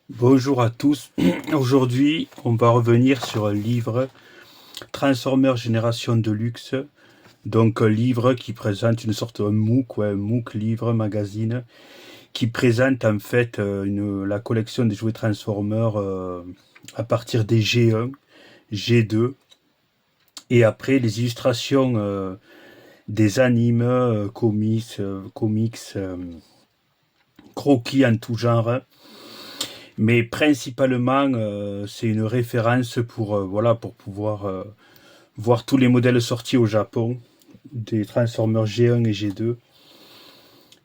Bonjour à tous. Aujourd'hui, on va revenir sur un livre Transformers Génération de Luxe. Donc un livre qui présente une sorte de MOOC, un MOOC livre magazine, qui présente en fait la collection des jouets Transformers à partir des G1, G2 et après les illustrations des animes, comics, croquis en tout genre. Mais principalement, c'est une référence pour pouvoir voir tous les modèles sortis au Japon, des Transformers G1 et G2.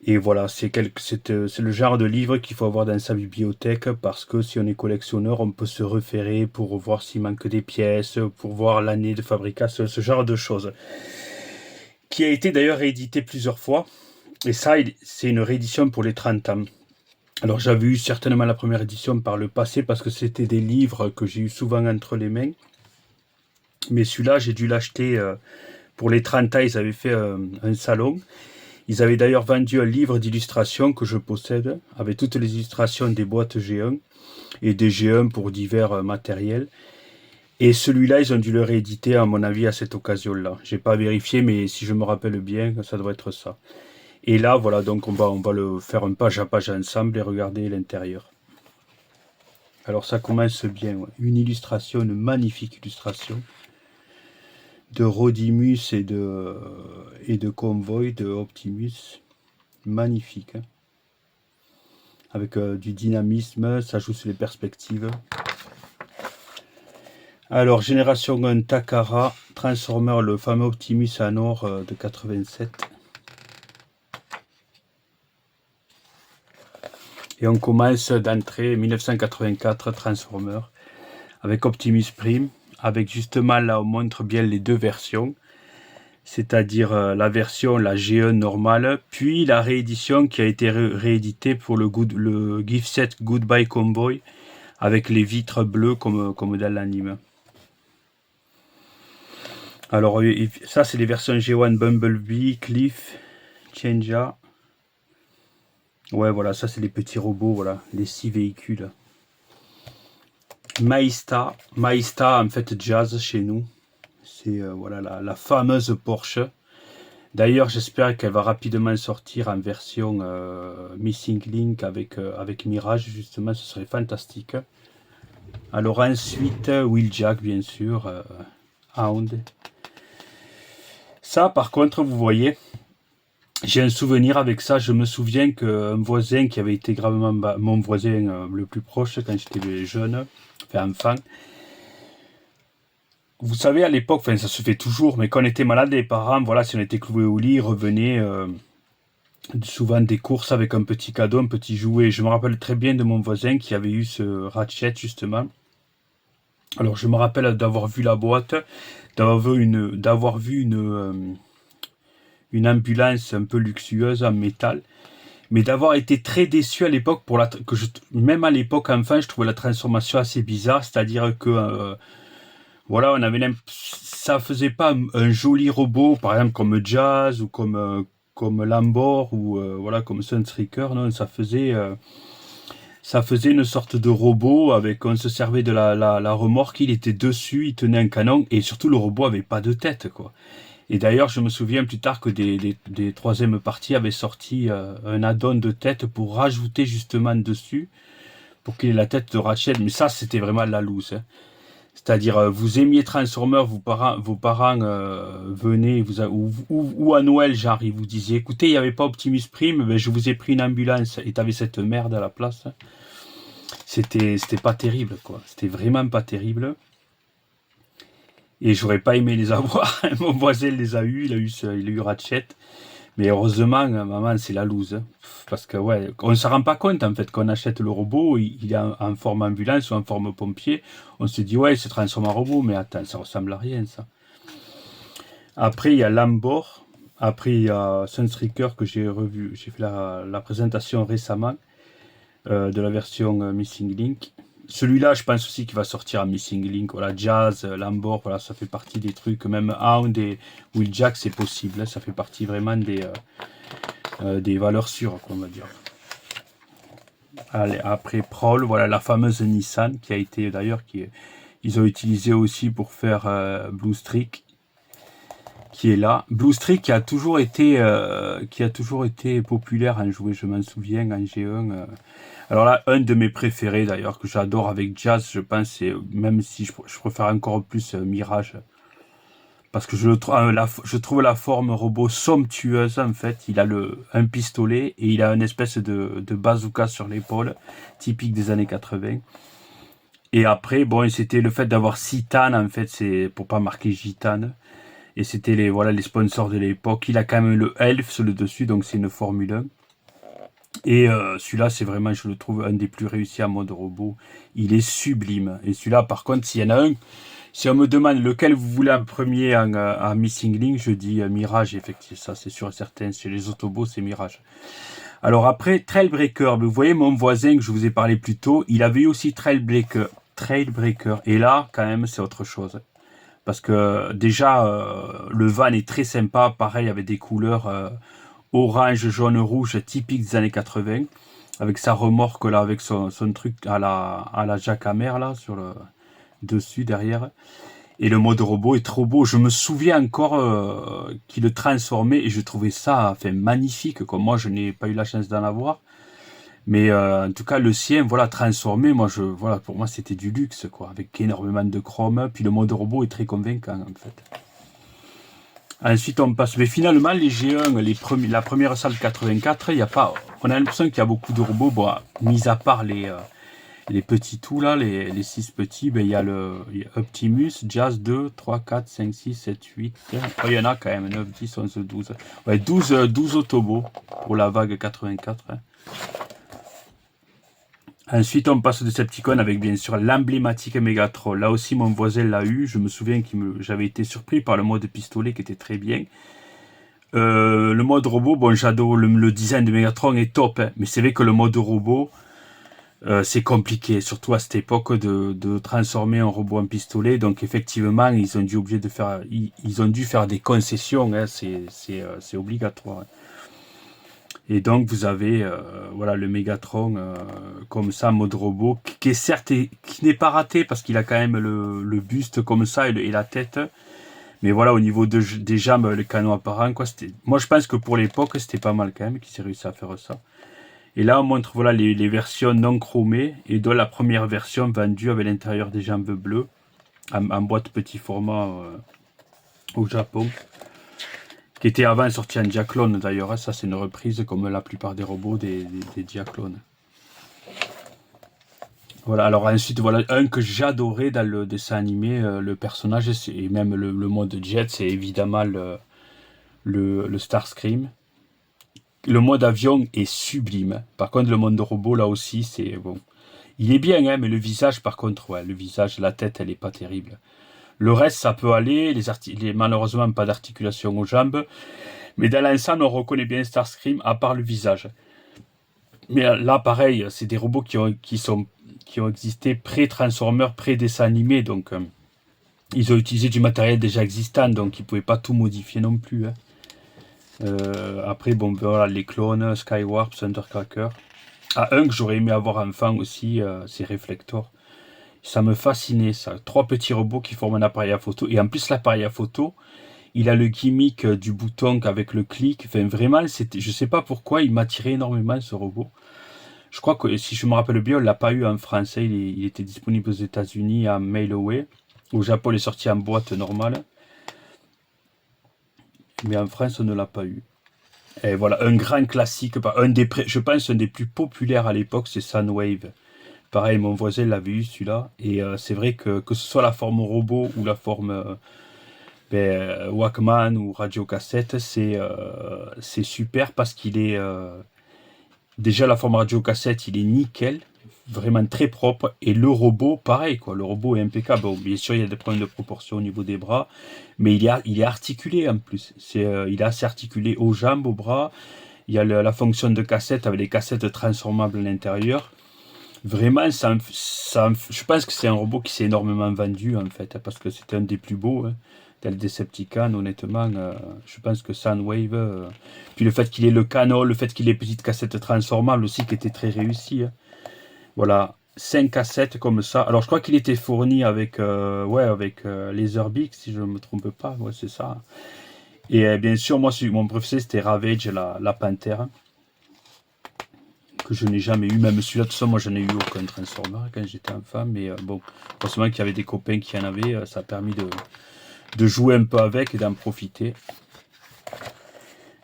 Et voilà, c'est le genre de livre qu'il faut avoir dans sa bibliothèque parce que si on est collectionneur, on peut se référer pour voir s'il manque des pièces, pour voir l'année de fabrication, ce genre de choses. Qui a été d'ailleurs réédité plusieurs fois. Et ça, c'est une réédition pour les 30 ans. Alors j'avais eu certainement la première édition par le passé parce que c'était des livres que j'ai eu souvent entre les mains. Mais celui-là, j'ai dû l'acheter pour les 30 ans. Ils avaient fait un salon. Ils avaient d'ailleurs vendu un livre d'illustration que je possède avec toutes les illustrations des boîtes G1 et des G1 pour divers matériels. Et celui-là, ils ont dû le rééditer à mon avis à cette occasion-là. J'ai pas vérifié, mais si je me rappelle bien, ça doit être ça. Et là, voilà, donc on va le faire un page à page ensemble et regarder l'intérieur. Alors ça commence bien, ouais. Une illustration, une magnifique illustration de Rodimus et de Convoy de Optimus. Magnifique, hein. Avec du dynamisme, ça joue sur les perspectives. Alors, Génération 1 Takara, Transformer, le fameux Optimus en or de 87. Et on commence d'entrée 1984 Transformer avec Optimus Prime, avec justement là on montre bien les deux versions, c'est-à-dire la version la G1 normale, puis la réédition qui a été rééditée pour le gift set Goodbye Convoy avec les vitres bleues comme dans l'anime. Alors ça c'est les versions G1 Bumblebee, Cliff, Chenja. Ouais voilà, ça c'est les petits robots, voilà, les 6 véhicules. Maïsta en fait Jazz chez nous. C'est voilà la fameuse Porsche. D'ailleurs, j'espère qu'elle va rapidement sortir en version Missing Link avec Mirage, justement, ce serait fantastique. Alors ensuite, Wheeljack, bien sûr, Hound. Ça, par contre, vous voyez, j'ai un souvenir avec ça. Je me souviens qu'un voisin qui avait été gravement... mon voisin le plus proche quand j'étais jeune, enfin enfant, vous savez, à l'époque, enfin ça se fait toujours, mais quand on était malade, les parents, voilà, si on était cloué au lit, ils revenaient souvent des courses avec un petit cadeau, un petit jouet. Je me rappelle très bien de mon voisin qui avait eu ce Ratchet, justement. Alors, je me rappelle d'avoir vu la boîte, d'avoir vu une ambulance un peu luxueuse en métal, mais d'avoir été très déçu à l'époque même à l'époque, enfin, je trouvais la transformation assez bizarre, c'est-à-dire que voilà, ça faisait pas un joli robot, par exemple comme Jazz ou comme Lambor ou voilà comme Sunstreaker, non, ça faisait une sorte de robot avec, on se servait de la remorque, il était dessus, il tenait un canon et surtout le robot avait pas de tête quoi. Et d'ailleurs, je me souviens plus tard que des troisièmes parties avaient sorti un add-on de tête pour rajouter justement dessus pour qu'il ait la tête de Ratchet, mais ça c'était vraiment la loose, hein. C'est-à-dire, vous aimiez Transformers, vos parents venaient, ou à Noël, genre, ils vous disaient, écoutez, il n'y avait pas Optimus Prime, ben, je vous ai pris une ambulance, et t'avais cette merde à la place. C'était pas terrible, quoi. C'était vraiment pas terrible. Et j'aurais pas aimé les avoir. Mon voisin les a eu, il a eu Ratchet. Mais heureusement, maman, c'est la loose, hein. Parce que, ouais, on ne se rend pas compte, en fait, qu'on achète le robot, il est en forme ambulance ou en forme pompier. On se dit, ouais, il se transforme en robot, mais attends, ça ressemble à rien, ça. Après, il y a Lambor. Après, il y a Sunstreaker que j'ai revu. J'ai fait la présentation récemment de la version Missing Link. Celui-là, je pense aussi qu'il va sortir en Missing Link. Voilà, Jazz, Lambor, voilà, ça fait partie des trucs. Même Hound et Wheeljack, c'est possible, hein. Ça fait partie vraiment des valeurs sûres, on va dire. Allez, après Prowl, voilà la fameuse Nissan qui a été d'ailleurs, ils ont utilisé aussi pour faire Blue Streak, qui est là. Blue Streak qui a toujours été populaire en jouet, je m'en souviens, en G1. Alors là, un de mes préférés d'ailleurs, que j'adore avec Jazz, je pense, c'est, même si je préfère encore plus Mirage, parce que je trouve la forme robot somptueuse en fait. Il a un pistolet et il a une espèce de bazooka sur l'épaule, typique des années 80. Et après, bon, c'était le fait d'avoir Citane, en fait, c'est pour pas marquer Gitane. Et c'était voilà, les sponsors de l'époque. Il a quand même le Elf sur le dessus, donc c'est une Formule 1. Et celui-là, c'est vraiment, je le trouve, un des plus réussis en mode robot. Il est sublime. Et celui-là, par contre, s'il y en a un, si on me demande lequel vous voulez en premier en Missing Link, je dis Mirage, effectivement, ça c'est sûr et certain. Chez les Autobots, c'est Mirage. Alors après, Trailbreaker, vous voyez mon voisin que je vous ai parlé plus tôt, il avait eu aussi Trailbreaker. Et là, quand même, c'est autre chose. Parce que déjà, le van est très sympa, pareil, avec des couleurs orange, jaune, rouge, typiques des années 80, avec sa remorque là, avec son truc à la jackhammer là, sur le dessus, derrière. Et le mode robot est trop beau. Je me souviens encore qu'il le transformait et je trouvais ça enfin, magnifique. Comme moi, je n'ai pas eu la chance d'en avoir. Mais en tout cas, le sien, voilà, transformé, voilà, pour moi, c'était du luxe, quoi, avec énormément de chrome. Puis le mode robot est très convaincant, en fait. Ensuite, on passe. Mais finalement, les G1, la première salle 84, il y a pas. On a l'impression qu'il y a beaucoup de robots, bon, mis à part les petits tout là, les 6 petits, ben, il y a Optimus, Jazz 2, 3, 4, 5, 6, 7, 8. Oh, il y en a quand même 9, 10, 11, 12. Ouais, 12 Autobots pour la vague 84. Hein. Ensuite, on passe de Decepticon avec bien sûr l'emblématique Megatron. Là aussi, mon voisin l'a eu. Je me souviens que j'avais été surpris par le mode pistolet qui était très bien. Le mode robot, bon, j'adore le design de Megatron est top, hein, mais c'est vrai que le mode robot, c'est compliqué, surtout à cette époque de transformer un robot en pistolet. Donc effectivement, ils ont dû faire des concessions. Hein, c'est obligatoire. Hein. Et donc vous avez voilà le Megatron comme ça, mode robot, qui est certes qui n'est pas raté parce qu'il a quand même le buste comme ça et la tête. Mais voilà, au niveau des jambes, le canon apparent, quoi, moi je pense que pour l'époque, c'était pas mal quand même qu'ils aient réussi à faire ça. Et là, on montre voilà, les versions non chromées, et dont la première version vendue avec l'intérieur des jambes bleues, en boîte petit format au Japon, qui était avant sorti en Diaclone d'ailleurs. Ça, c'est une reprise, comme la plupart des robots des Diaclones. Voilà, alors ensuite, voilà un que j'adorais dans le dessin animé, le personnage, et même le mode jet, c'est évidemment le Starscream. Le mode avion est sublime. Par contre, le mode robot, là aussi, c'est bon. Il est bien, hein, mais le visage, par contre, ouais, le visage, la tête, elle est pas terrible. Le reste, ça peut aller. Malheureusement, pas d'articulation aux jambes. Mais dans l'ensemble, on reconnaît bien Starscream, à part le visage. Mais là, pareil, c'est des robots qui ont existé pré-Transformers, pré-dessin animé. Donc, ils ont utilisé du matériel déjà existant. Donc, ils ne pouvaient pas tout modifier non plus. Hein. Après, bon, voilà, les clones, Skywarp, Thundercracker. Un que j'aurais aimé avoir enfant aussi, c'est Reflector. Ça me fascinait, ça. 3 petits robots qui forment un appareil à photo. Et en plus, l'appareil à photo, il a le gimmick du bouton avec le clic. Enfin, vraiment, je sais pas pourquoi, il m'attirait énormément, ce robot. Je crois que, si je me rappelle bien, on l'a pas eu en français. Il était disponible aux États-Unis à Mail Away. Au Japon, il est sorti en boîte normale. Mais en France, on ne l'a pas eu. Et voilà, un grand classique, je pense un des plus populaires à l'époque, c'est Soundwave. Pareil, mon voisin l'avait eu celui-là. Et c'est vrai que ce soit la forme robot ou la forme Walkman ou radiocassette, c'est super parce qu'il est... déjà, la forme radiocassette, il est nickel, vraiment très propre. Et le robot, pareil, quoi. Le robot est impeccable. Bon, bien sûr, il y a des problèmes de proportion au niveau des bras, mais il est articulé en plus. Il est assez articulé aux jambes, aux bras. Il y a la fonction de cassette avec les cassettes transformables à l'intérieur. Vraiment, je pense que c'est un robot qui s'est énormément vendu, en fait, parce que c'était un des plus beaux. Hein. Tel Decepticon, honnêtement, je pense que Soundwave... puis le fait qu'il ait le canon, le fait qu'il ait les petites cassettes transformables aussi, qui était très réussi. Hein. Voilà, 5 cassettes comme ça. Alors je crois qu'il était fourni avec, ouais, avec Laserbeak, si je ne me trompe pas. Ouais, c'est ça. Et bien sûr, moi, mon préféré, c'était Ravage, la panthère, que je n'ai jamais eu. Même celui-là, de toute façon, moi, je n'ai eu aucun Transformer quand j'étais enfant. Mais bon, forcément qu'il y avait des copains qui en avaient, ça a permis de jouer un peu avec et d'en profiter.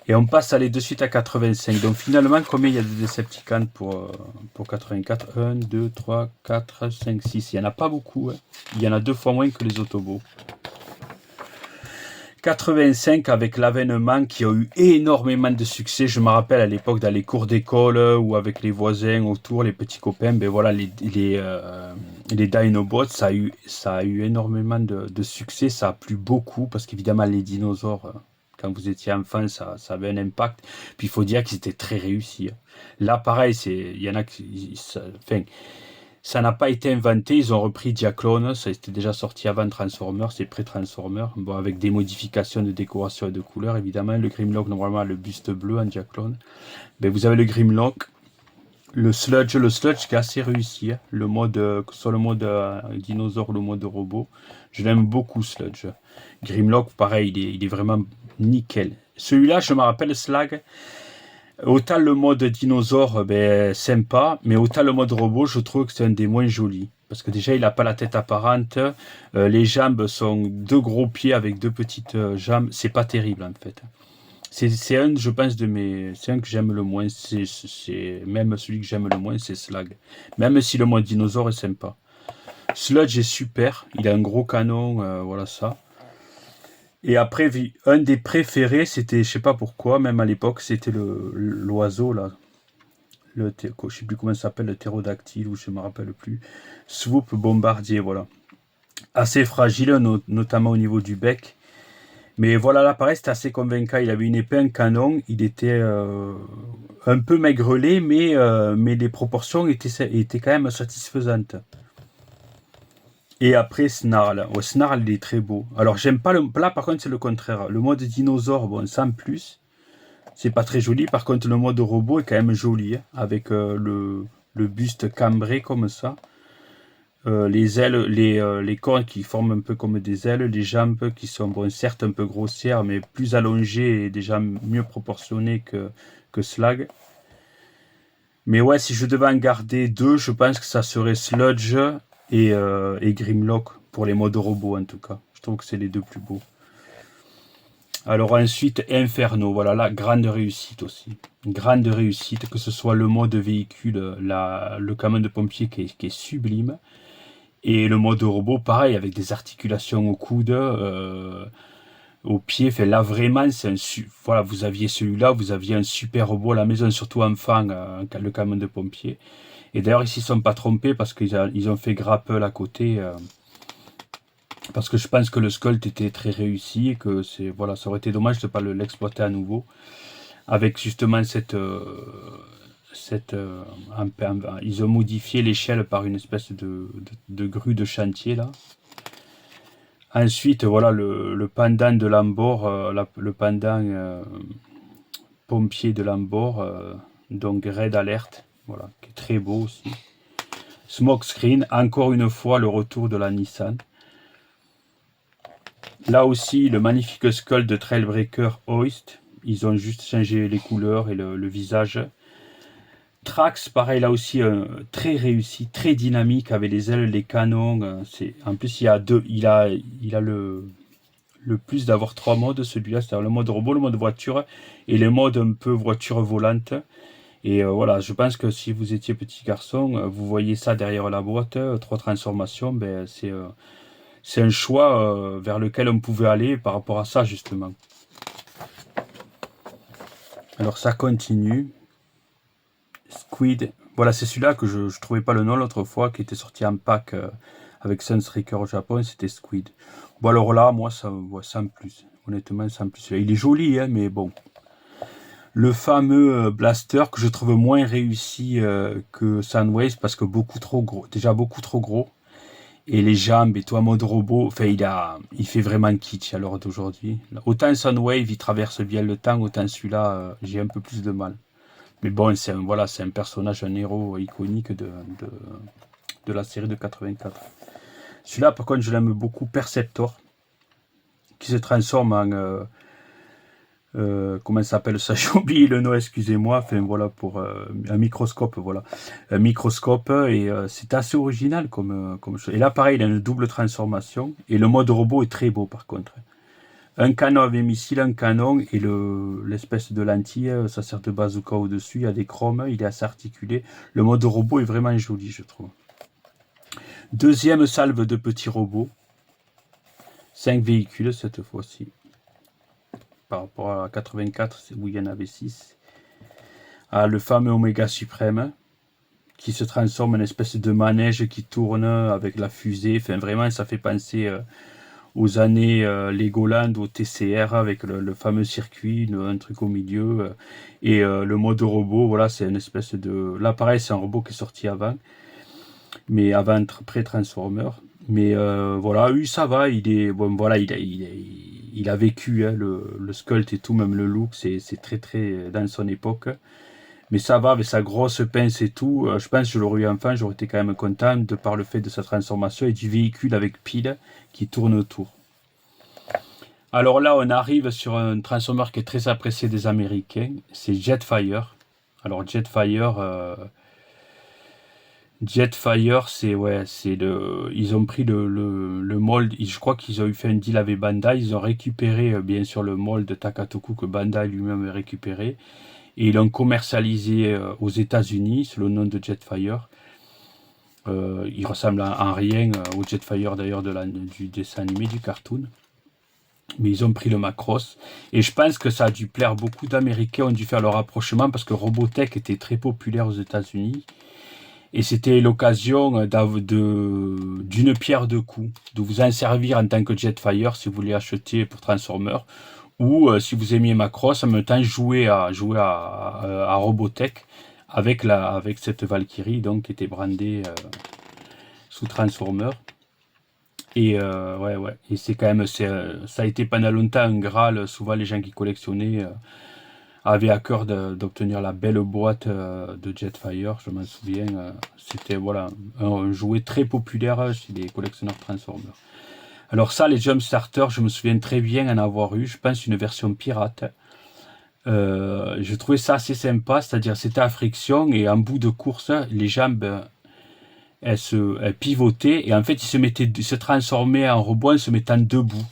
Et on passe aller de suite à 85. Donc finalement, combien il y a de Decepticons pour 84? 1, 2, 3, 4, 5, 6. Il n'y en a pas beaucoup. Hein. Il y en a 2 fois moins que les Autobots. 85 avec l'avènement qui a eu énormément de succès. Je me rappelle à l'époque dans les cours d'école ou avec les voisins autour, les petits copains, ben voilà, les Dinobots, ça a eu énormément de succès. Ça a plu beaucoup parce qu'évidemment les dinosaures, quand vous étiez enfant, ça avait un impact. Puis il faut dire qu'ils étaient très réussis. Là, pareil, il y en a qui... Ça n'a pas été inventé, ils ont repris Diaclone, ça était déjà sorti avant Transformers, c'est pré-Transformers, bon, avec des modifications de décoration et de couleurs, évidemment. Le Grimlock, normalement, le buste bleu en Diaclone. Ben, vous avez le Grimlock, le Sludge qui est assez réussi, hein. Le mode, que ce soit le mode dinosaure ou le mode robot, je l'aime beaucoup, Sludge. Grimlock, pareil, il est vraiment nickel. Celui-là, je me rappelle, Slag, autant le mode dinosaure, ben, sympa, mais autant le mode robot, je trouve que c'est un des moins jolis. Parce que déjà, il n'a pas la tête apparente, les jambes sont 2 gros pieds avec 2 petites jambes, c'est pas terrible en fait. C'est un, je pense, c'est un que j'aime le moins, c'est même celui que j'aime le moins, c'est Slag. Même si le mode dinosaure est sympa. Sludge est super, il a un gros canon, voilà ça. Et après, un des préférés, c'était, je sais pas pourquoi, même à l'époque, c'était l'oiseau, là. Je sais plus comment ça s'appelle, le ptérodactyle, ou je me rappelle plus. Swoop bombardier, voilà. Assez fragile, notamment au niveau du bec. Mais voilà, là, pareil, c'était assez convaincant. Il avait une épée, un canon. Il était un peu maigrelet, mais les proportions étaient quand même satisfaisantes. Et après, Snarl. Ouais, Snarl, il est très beau. Alors, j'aime pas le... Là, par contre, c'est le contraire. Le mode dinosaure, bon, sans plus. C'est pas très joli. Par contre, le mode robot est quand même joli. Hein, avec le buste cambré comme ça. Les ailes, les cornes qui forment un peu comme des ailes. Les jambes qui sont, bon, certes un peu grossières, mais plus allongées et déjà mieux proportionnées que Slag. Mais ouais, si je devais en garder 2, je pense que ça serait Sludge et Grimlock, pour les modes robots en tout cas. Je trouve que c'est les 2 plus beaux. Alors ensuite, Inferno, voilà, là, grande réussite aussi. Grande réussite, que ce soit le mode véhicule, le camion de pompier qui est sublime. Et le mode robot, pareil, avec des articulations au coude, au pied. Enfin, là, vraiment, voilà, vous aviez celui-là, vous aviez un super robot à la maison, surtout enfant, le camion de pompier. Et d'ailleurs, ils ne s'y sont pas trompés parce qu'ils ont fait Grapple à côté. Parce que je pense que le Sculpt était très réussi et que voilà, ça aurait été dommage de ne pas l'exploiter à nouveau. Avec justement ils ont modifié l'échelle par une espèce de grue de chantier là. Ensuite, voilà le pendant de Lambor, le pendant pompier de Lambor, donc Red Alert, voilà, qui est très beau aussi. Smokescreen, encore une fois le retour de la Nissan. Là aussi, le magnifique Skull de Trailbreaker Hoist. Ils ont juste changé les couleurs et le visage. Trax, pareil, là aussi, très réussi, très dynamique, avec les ailes, les canons. En plus, il a le plus d'avoir 3 modes, celui-là, c'est-à-dire le mode robot, le mode voiture, et le mode un peu voiture volante. Et voilà, je pense que si vous étiez petit garçon, vous voyez ça derrière la boîte, 3 transformations, ben, c'est un choix vers lequel on pouvait aller par rapport à ça, justement. Alors ça continue. Squid. Voilà, c'est celui-là que je ne trouvais pas le nom l'autre fois, qui était sorti en pack avec Sunstreaker au Japon, c'était Squid. Bon alors là, moi, sans plus. Honnêtement, sans plus. Il est joli, hein, mais bon. Le fameux Blaster que je trouve moins réussi que Soundwave, parce que beaucoup trop gros. Déjà beaucoup trop gros. Et les jambes et tout en mode robot, enfin il fait vraiment kitsch à l'heure d'aujourd'hui. Autant Soundwave il traverse bien le temps, autant celui-là j'ai un peu plus de mal. Mais bon, voilà, c'est un personnage, un héros iconique de la série de 84. Celui-là, par contre, je l'aime beaucoup, Perceptor, qui se transforme en... comment ça s'appelle ça? J'ai oublié le nom, excusez-moi. Enfin, voilà, pour un microscope, voilà. Un microscope, et c'est assez original comme chose. Et là, pareil, il a une double transformation. Et le mode robot est très beau, par contre. Un canon avec missile, un canon, et l'espèce de lentille, ça sert de bazooka au-dessus. Il y a des chromes, il est assez articulé. Le mode robot est vraiment joli, je trouve. Deuxième salve de petits robots. 5 véhicules cette fois-ci. Par rapport à 84, où il y en avait 6. Ah, le fameux Oméga Suprême, qui se transforme en espèce de manège qui tourne avec la fusée. Enfin, vraiment, ça fait penser aux années Legoland, au TCR, avec le fameux circuit, un truc au milieu. Et le mode robot, voilà, c'est une espèce de... Là, pareil, c'est un robot qui est sorti avant, mais avant pré-Transformer. Mais voilà, oui, ça va, il est... Bon, voilà, il a vécu, hein, le sculpt et tout, même le look, c'est très, très dans son époque. Mais ça va, avec sa grosse pince et tout, je pense que je l'aurais eu enfant, j'aurais été quand même content de par le fait de sa transformation et du véhicule avec pile qui tourne autour. Alors là, on arrive sur un Transformer qui est très apprécié des Américains, c'est Jetfire. Alors Jetfire, c'est ouais, ils ont pris le mold, je crois qu'ils ont eu fait un deal avec Bandai, ils ont récupéré bien sûr le mold de Takatoku que Bandai lui-même a récupéré. Et ils l'ont commercialisé aux États-Unis sous le nom de Jetfire. Il ressemble en rien au Jetfire d'ailleurs du dessin animé, du cartoon. Mais ils ont pris le Macross. Et je pense que ça a dû plaire. Beaucoup d'Américains ont dû faire le rapprochement parce que Robotech était très populaire aux États-Unis. Et c'était l'occasion d'une pierre deux coups, de vous en servir en tant que Jetfire si vous voulez acheter pour Transformer, ou si vous aimiez Macross, en même temps jouer à Robotech avec cette Valkyrie donc qui était brandée sous Transformer. Et ouais, et c'est quand même, ça a été pendant longtemps un Graal. Souvent les gens qui collectionnaient avaient à cœur d'obtenir la belle boîte de Jetfire, je m'en souviens. C'était voilà, un jouet très populaire chez les collectionneurs Transformers. Alors ça, les Jump Starter, je me souviens très bien en avoir eu, je pense une version pirate. Je trouvais ça assez sympa, c'est-à-dire c'était à friction et en bout de course, les jambes, elles pivotaient et en fait, ils se transformaient en robot en se mettant debout.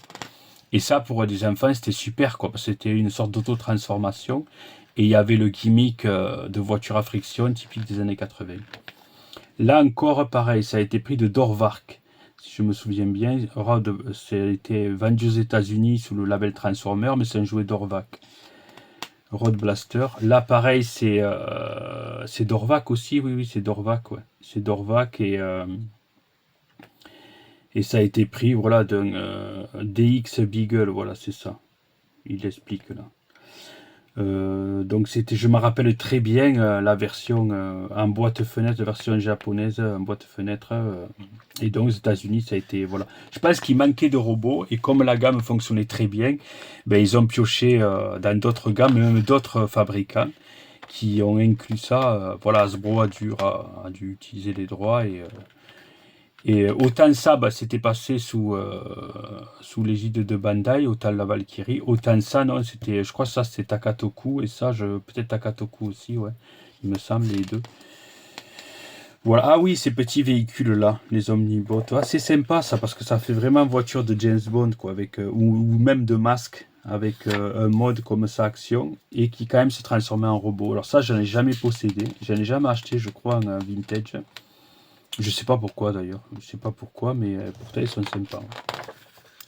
Et ça, pour des enfants, c'était super, quoi, parce que c'était une sorte d'auto-transformation. Et il y avait le gimmick de voiture à friction typique des années 80. Là encore, pareil, ça a été pris de Dorvark, si je me souviens bien. Ça a été vendu aux États-Unis sous le label Transformer, mais c'est un jouet Dorvark. Road Blaster. Là, pareil, c'est Dorvark aussi. Oui, c'est Dorvark, ouais. C'est Dorvark et ça a été pris, voilà, d'un DX Beagle, voilà, c'est ça. Il l'explique là. Donc je me rappelle très bien la version en boîte fenêtre, la version japonaise en boîte fenêtre. Et donc aux États-Unis, ça a été voilà. Je pense qu'il manquait de robots et comme la gamme fonctionnait très bien, ben, ils ont pioché dans d'autres gammes, même d'autres fabricants qui ont inclus ça. Voilà, Hasbro a dû utiliser les droits et autant ça, bah, c'était passé sous l'égide de Bandai, autant la Valkyrie, autant ça, non, je crois que ça c'était Takatoku, et ça, peut-être Takatoku aussi, ouais, il me semble, les deux. Voilà, ah oui, ces petits véhicules-là, les Omnibots, ah, c'est sympa ça, parce que ça fait vraiment voiture de James Bond, quoi, avec, ou même de masque, avec un mode comme ça, action, et qui quand même se transformait en robot. Alors ça, j'en ai jamais possédé, j'en ai jamais acheté, je crois, en vintage. Je sais pas pourquoi d'ailleurs, je sais pas pourquoi, mais pourtant ils sont sympas.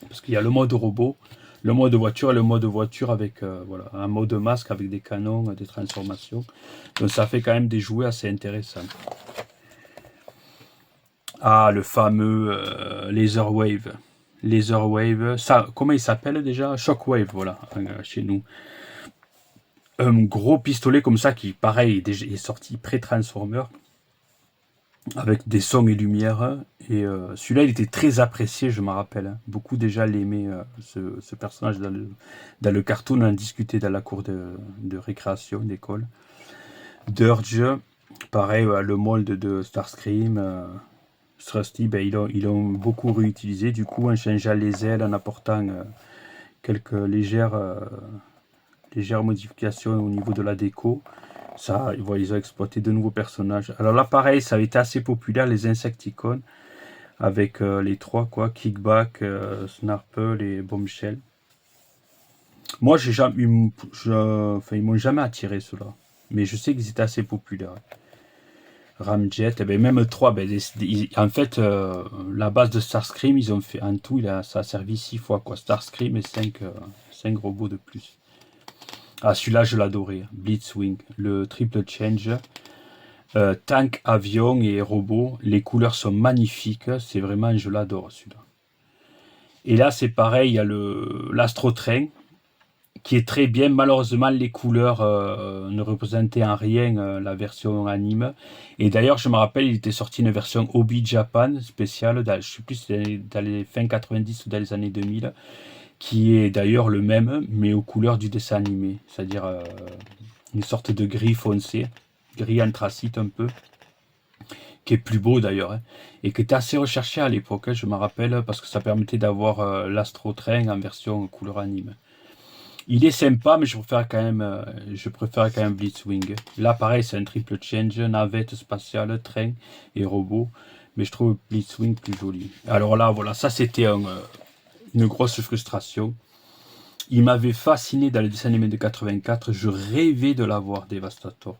Parce qu'il y a le mode robot, le mode voiture et le mode voiture avec voilà, un mode masque avec des canons, des transformations. Donc ça fait quand même des jouets assez intéressants. Ah, le fameux Laser Wave. Laser Wave, ça, comment il s'appelle déjà? Shockwave, voilà, chez nous. Un gros pistolet comme ça qui, pareil, est sorti pré-transformer, avec des sons et lumières. Et celui-là, il était très apprécié, je me rappelle. Hein. Beaucoup déjà l'aimaient, ce personnage dans le cartoon. On en discutait dans la cour de récréation d'école. Dirge, pareil, le mold de Starscream. Rusty, ben, ils l'ont beaucoup réutilisé, du coup, en changeant les ailes, en apportant quelques légères modifications au niveau de la déco. Ça, voilà, ils ont exploité de nouveaux personnages. Alors là, pareil, ça a été assez populaire, les Insecticons, avec les trois, quoi, Kickback, Snarple et Bombshell. Moi, j'ai jamais, enfin, ils m'ont jamais attiré, ceux-là. Mais je sais qu'ils étaient assez populaires. Ramjet, eh ben, même 3, ben, en fait, la base de Starscream, ils ont fait en tout, ça a servi 6 fois, quoi. Starscream et 5 robots de plus. Ah, celui-là, je l'adorais. Blitzwing, le triple change. Tank, avion et robot. Les couleurs sont magnifiques. C'est vraiment, je l'adore, celui-là. Et là, c'est pareil, il y a l'Astro-Train qui est très bien. Malheureusement, les couleurs ne représentaient en rien la version anime. Et d'ailleurs, je me rappelle, il était sorti une version Obi Japan spéciale, je ne sais plus si c'était dans les fins 90 ou dans les années 2000, qui est d'ailleurs le même, mais aux couleurs du dessin animé. C'est-à-dire une sorte de gris foncé, gris anthracite un peu, qui est plus beau d'ailleurs, hein, et qui était assez recherché à l'époque, hein, je me rappelle, parce que ça permettait d'avoir l'Astro-Train en version couleur anime. Il est sympa, mais je préfère quand même Blitzwing. Là, pareil, c'est un triple change, navette spatiale, train et robot. Mais je trouve Blitzwing plus joli. Alors là, voilà, ça c'était une grosse frustration. Il m'avait fasciné dans le dessin animé de 84. Je rêvais de l'avoir, Devastator.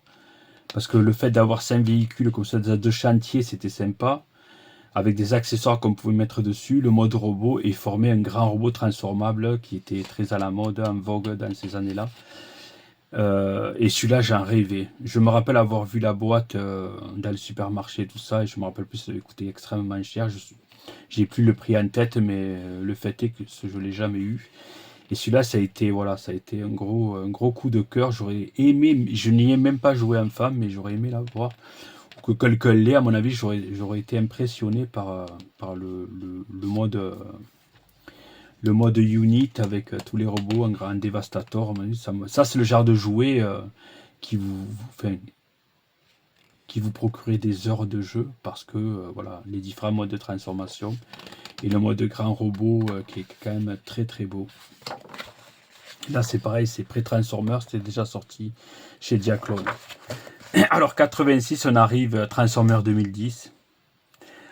Parce que le fait d'avoir 5 véhicules comme ça de chantier, c'était sympa. Avec des accessoires qu'on pouvait mettre dessus, le mode robot, et former un grand robot transformable qui était très à la mode, en vogue dans ces années-là. Et celui-là, j'en rêvais. Je me rappelle avoir vu la boîte dans le supermarché, tout ça, et je me rappelle plus, ça avait coûté extrêmement cher. J'ai plus le prix en tête, mais le fait est que je ne l'ai jamais eu. Et celui-là, ça a été, voilà, ça a été un gros coup de cœur. J'aurais aimé, je n'y ai même pas joué en femme, mais j'aurais aimé l'avoir. Que quelqu'un l'ait, à mon avis, j'aurais été impressionné par le mode unit avec tous les robots, un grand dévastator. Ça c'est le genre de jouet enfin, qui vous procurait des heures de jeu parce que voilà, les différents modes de transformation et le mode grand robot qui est quand même très très beau. Là c'est pareil, c'est pré-Transformers, c'était déjà sorti chez Diaclone. Alors 86, on arrive Transformers 2010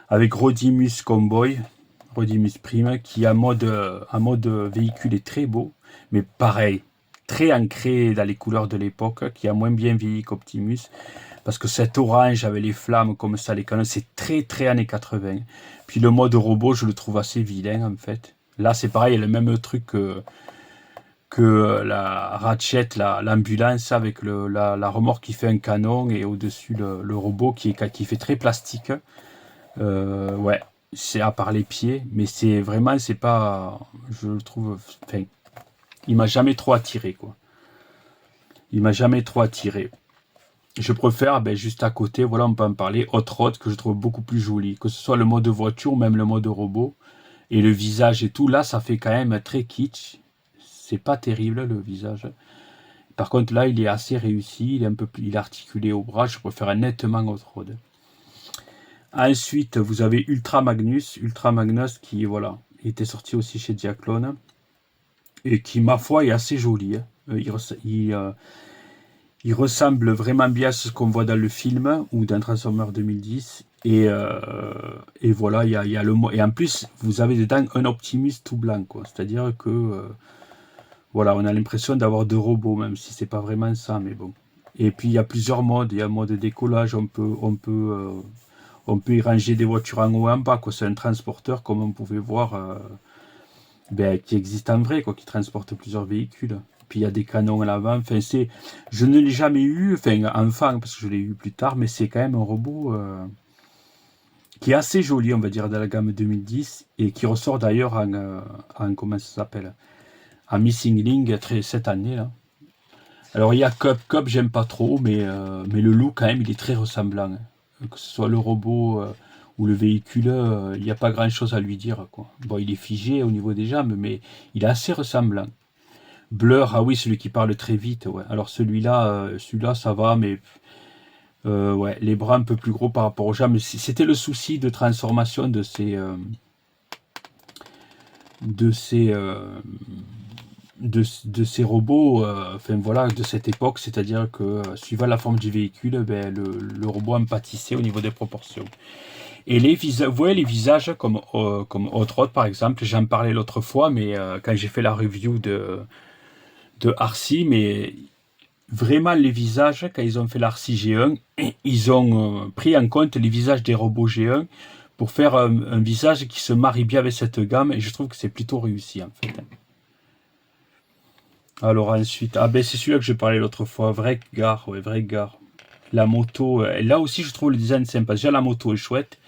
avec Rodimus Comboy, Rodimus Prime, qui en mode véhicule est très beau, mais pareil, très ancré dans les couleurs de l'époque, qui a moins bien vieilli qu'Optimus, parce que cet orange avec les flammes comme ça, les canons, c'est très très années 80. Puis le mode robot, je le trouve assez vilain en fait. Là c'est pareil, il y a le même truc que la Ratchet, l'ambulance avec la remorque qui fait un canon et au-dessus le robot qui fait très plastique. Ouais, c'est à part les pieds, mais c'est vraiment, c'est pas, je le trouve, enfin, il m'a jamais trop attiré, quoi. Il m'a jamais trop attiré. Je préfère, ben, juste à côté, voilà, on peut en parler, Hot Rod, que je trouve beaucoup plus joli, que ce soit le mode voiture ou même le mode robot, et le visage et tout, là, ça fait quand même très kitsch. C'est pas terrible, le visage. Par contre, là, il est assez réussi, il est un peu plus, il est articulé au bras, je préfère nettement Hot Rod. Ensuite, vous avez Ultra Magnus qui, voilà, était sorti aussi chez Diaclone, et qui, ma foi, est assez joli, hein. Il ressemble vraiment bien à ce qu'on voit dans le film, ou dans Transformers 2010, et voilà, il y a le mot. Et en plus, vous avez dedans un Optimus tout blanc, quoi. C'est-à-dire que, voilà, on a l'impression d'avoir deux robots, même si c'est pas vraiment ça, mais bon. Et puis, il y a plusieurs modes. Il y a un mode décollage, on peut y ranger des voitures en haut et en bas, quoi. C'est un transporteur, comme on pouvait voir, ben, qui existe en vrai, quoi, qui transporte plusieurs véhicules. Puis il y a des canons à l'avant. Enfin, je ne l'ai jamais eu, enfin, enfant, parce que je l'ai eu plus tard, mais c'est quand même un robot qui est assez joli, on va dire, dans la gamme 2010, et qui ressort d'ailleurs comment ça s'appelle, en Missing Link cette année, là. Alors il y a Cup, j'aime pas trop, mais le look, quand même, il est très ressemblant, hein. Que ce soit le robot ou le véhicule, il n'y a pas grand chose à lui dire, quoi. Bon, il est figé au niveau des jambes, mais il est assez ressemblant. Blur, ah oui, celui qui parle très vite, ouais. Alors celui-là, ça va, mais Ouais, les bras un peu plus gros par rapport aux jambes. Mais c'était le souci de transformation de ces, de ces robots, enfin voilà, de cette époque, c'est-à-dire que suivant la forme du véhicule, ben, le robot en pâtissait au niveau des proportions. Et les visages, vous voyez les visages comme Hot Rod par exemple, j'en parlais l'autre fois, mais quand j'ai fait la review de Arcy, mais vraiment les visages, quand ils ont fait l'Arcy G1, ils ont pris en compte les visages des robots G1 pour faire un visage qui se marie bien avec cette gamme, et je trouve que c'est plutôt réussi en fait. Alors ensuite, ah ben c'est celui-là que je parlais l'autre fois, vrai gare, ouais, vrai gare. La moto, là aussi je trouve le design sympa. Déjà la moto est chouette,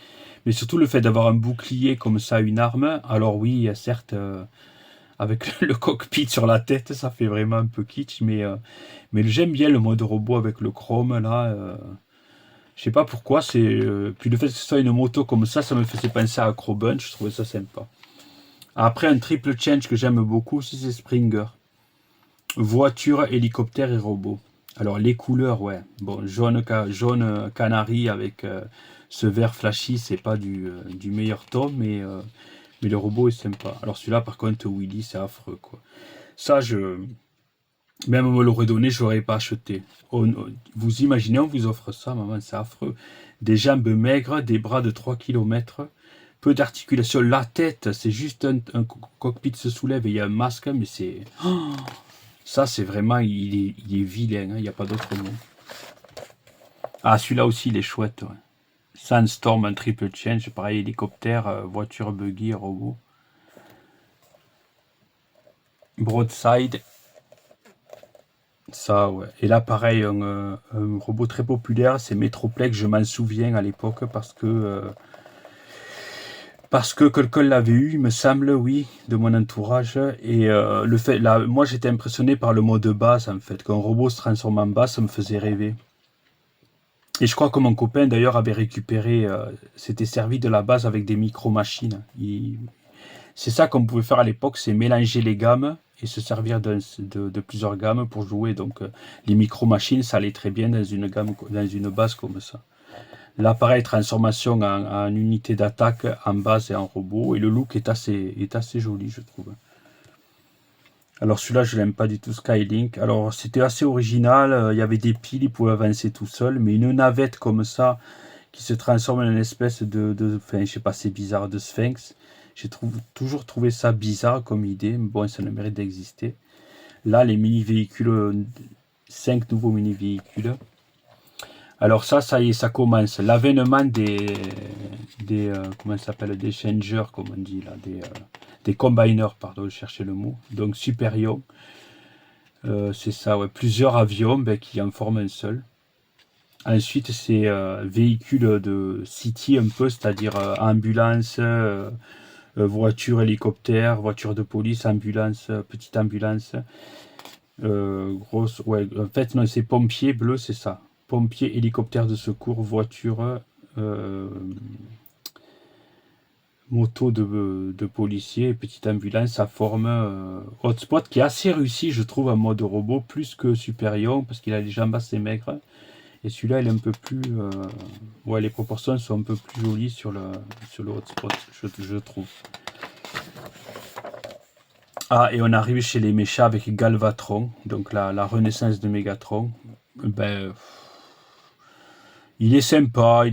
mais surtout le fait d'avoir un bouclier comme ça, une arme. Alors oui, certes, avec le cockpit sur la tête, ça fait vraiment un peu kitsch, mais j'aime bien le mode robot avec le chrome là. Je sais pas pourquoi, puis le fait que ce soit une moto comme ça me faisait penser à Acrobunch, je trouvais ça sympa. Après, un triple change que j'aime beaucoup aussi, c'est Springer. Voiture, hélicoptère et robot. Alors les couleurs, ouais. Bon, jaune canari avec ce vert flashy, c'est pas du meilleur ton, mais le robot est sympa. Alors celui-là, par contre, Willy, c'est affreux, quoi. Ça, même me l'aurait donné, je l'aurais pas acheté. Vous imaginez, on vous offre ça, maman, c'est affreux. Des jambes maigres, des bras de 3 km, peu d'articulation. La tête, c'est juste un cockpit se soulève et il y a un masque, mais c'est... Ça, c'est vraiment, il est vilain, hein, il n'y a pas d'autre mot. Ah, celui-là aussi, il est chouette. Ouais. Sandstorm, un triple change, pareil, hélicoptère, voiture buggy, robot. Broadside. Ça, ouais. Et là, pareil, un robot très populaire, c'est Metroplex, je m'en souviens à l'époque, parce que quelqu'un l'avait eu, il me semble, oui, de mon entourage. Et le fait, là, moi, j'étais impressionné par le mode base, en fait. Qu'un robot se transforme en base, ça me faisait rêver. Et je crois que mon copain d'ailleurs avait récupéré, s'était servi de la base avec des micro-machines. C'est ça qu'on pouvait faire à l'époque, c'est mélanger les gammes et se servir de plusieurs gammes pour jouer. Donc les micro-machines, ça allait très bien dans une gamme, dans une base comme ça. L'appareil transformation en unité d'attaque, en base et en robot. Et le look est assez joli, je trouve. Alors celui-là, je l'aime pas du tout, Skylink. Alors c'était assez original, il y avait des piles, il pouvait avancer tout seul, mais une navette comme ça, qui se transforme en une espèce enfin, je sais pas, c'est bizarre, de sphinx. Toujours trouvé ça bizarre comme idée, mais bon, ça ne mérite d'exister. Là, les mini-véhicules, 5 nouveaux mini-véhicules. Alors ça y est, ça commence. L'avènement comment ça s'appelle, des changers, comme on dit là, des combiners, pardon, je cherchais le mot. Donc Superion, c'est ça, ouais, plusieurs avions qui en forment un seul. Ensuite, c'est véhicules de city un peu, c'est-à-dire ambulance, voiture, hélicoptère, voiture de police, ambulance, petite ambulance, grosse, ouais, en fait, non, c'est pompier bleu, c'est ça. Pompier, hélicoptère de secours, voiture, euh, moto de policier, petite ambulance, ça forme Hotspot qui est assez réussi, je trouve, en mode robot, plus que Superion, parce qu'il a les jambes assez maigres. Et celui-là, il est un peu plus... ouais, les proportions sont un peu plus jolies sur le Hotspot, je trouve. Ah, et on arrive chez les méchants avec Galvatron, donc la renaissance de Megatron. Ben, il est sympa,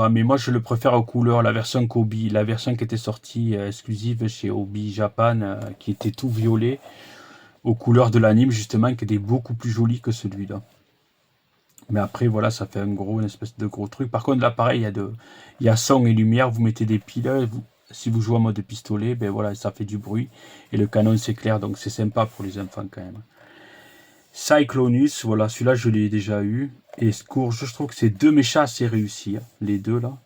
mais moi je le préfère aux couleurs, la version Kobe, la version qui était sortie exclusive chez Obi Japan, qui était tout violet, aux couleurs de l'anime justement, qui était beaucoup plus joli que celui-là. Mais après, voilà, ça fait une espèce de gros truc. Par contre, là, pareil, il y a son et lumière, vous mettez des piles, si vous jouez en mode pistolet, ben voilà, ça fait du bruit, et le canon s'éclaire, donc c'est sympa pour les enfants quand même. Cyclonus, voilà, celui-là je l'ai déjà eu. Et Scourge, je trouve que c'est deux méchants assez réussis, hein, les deux là.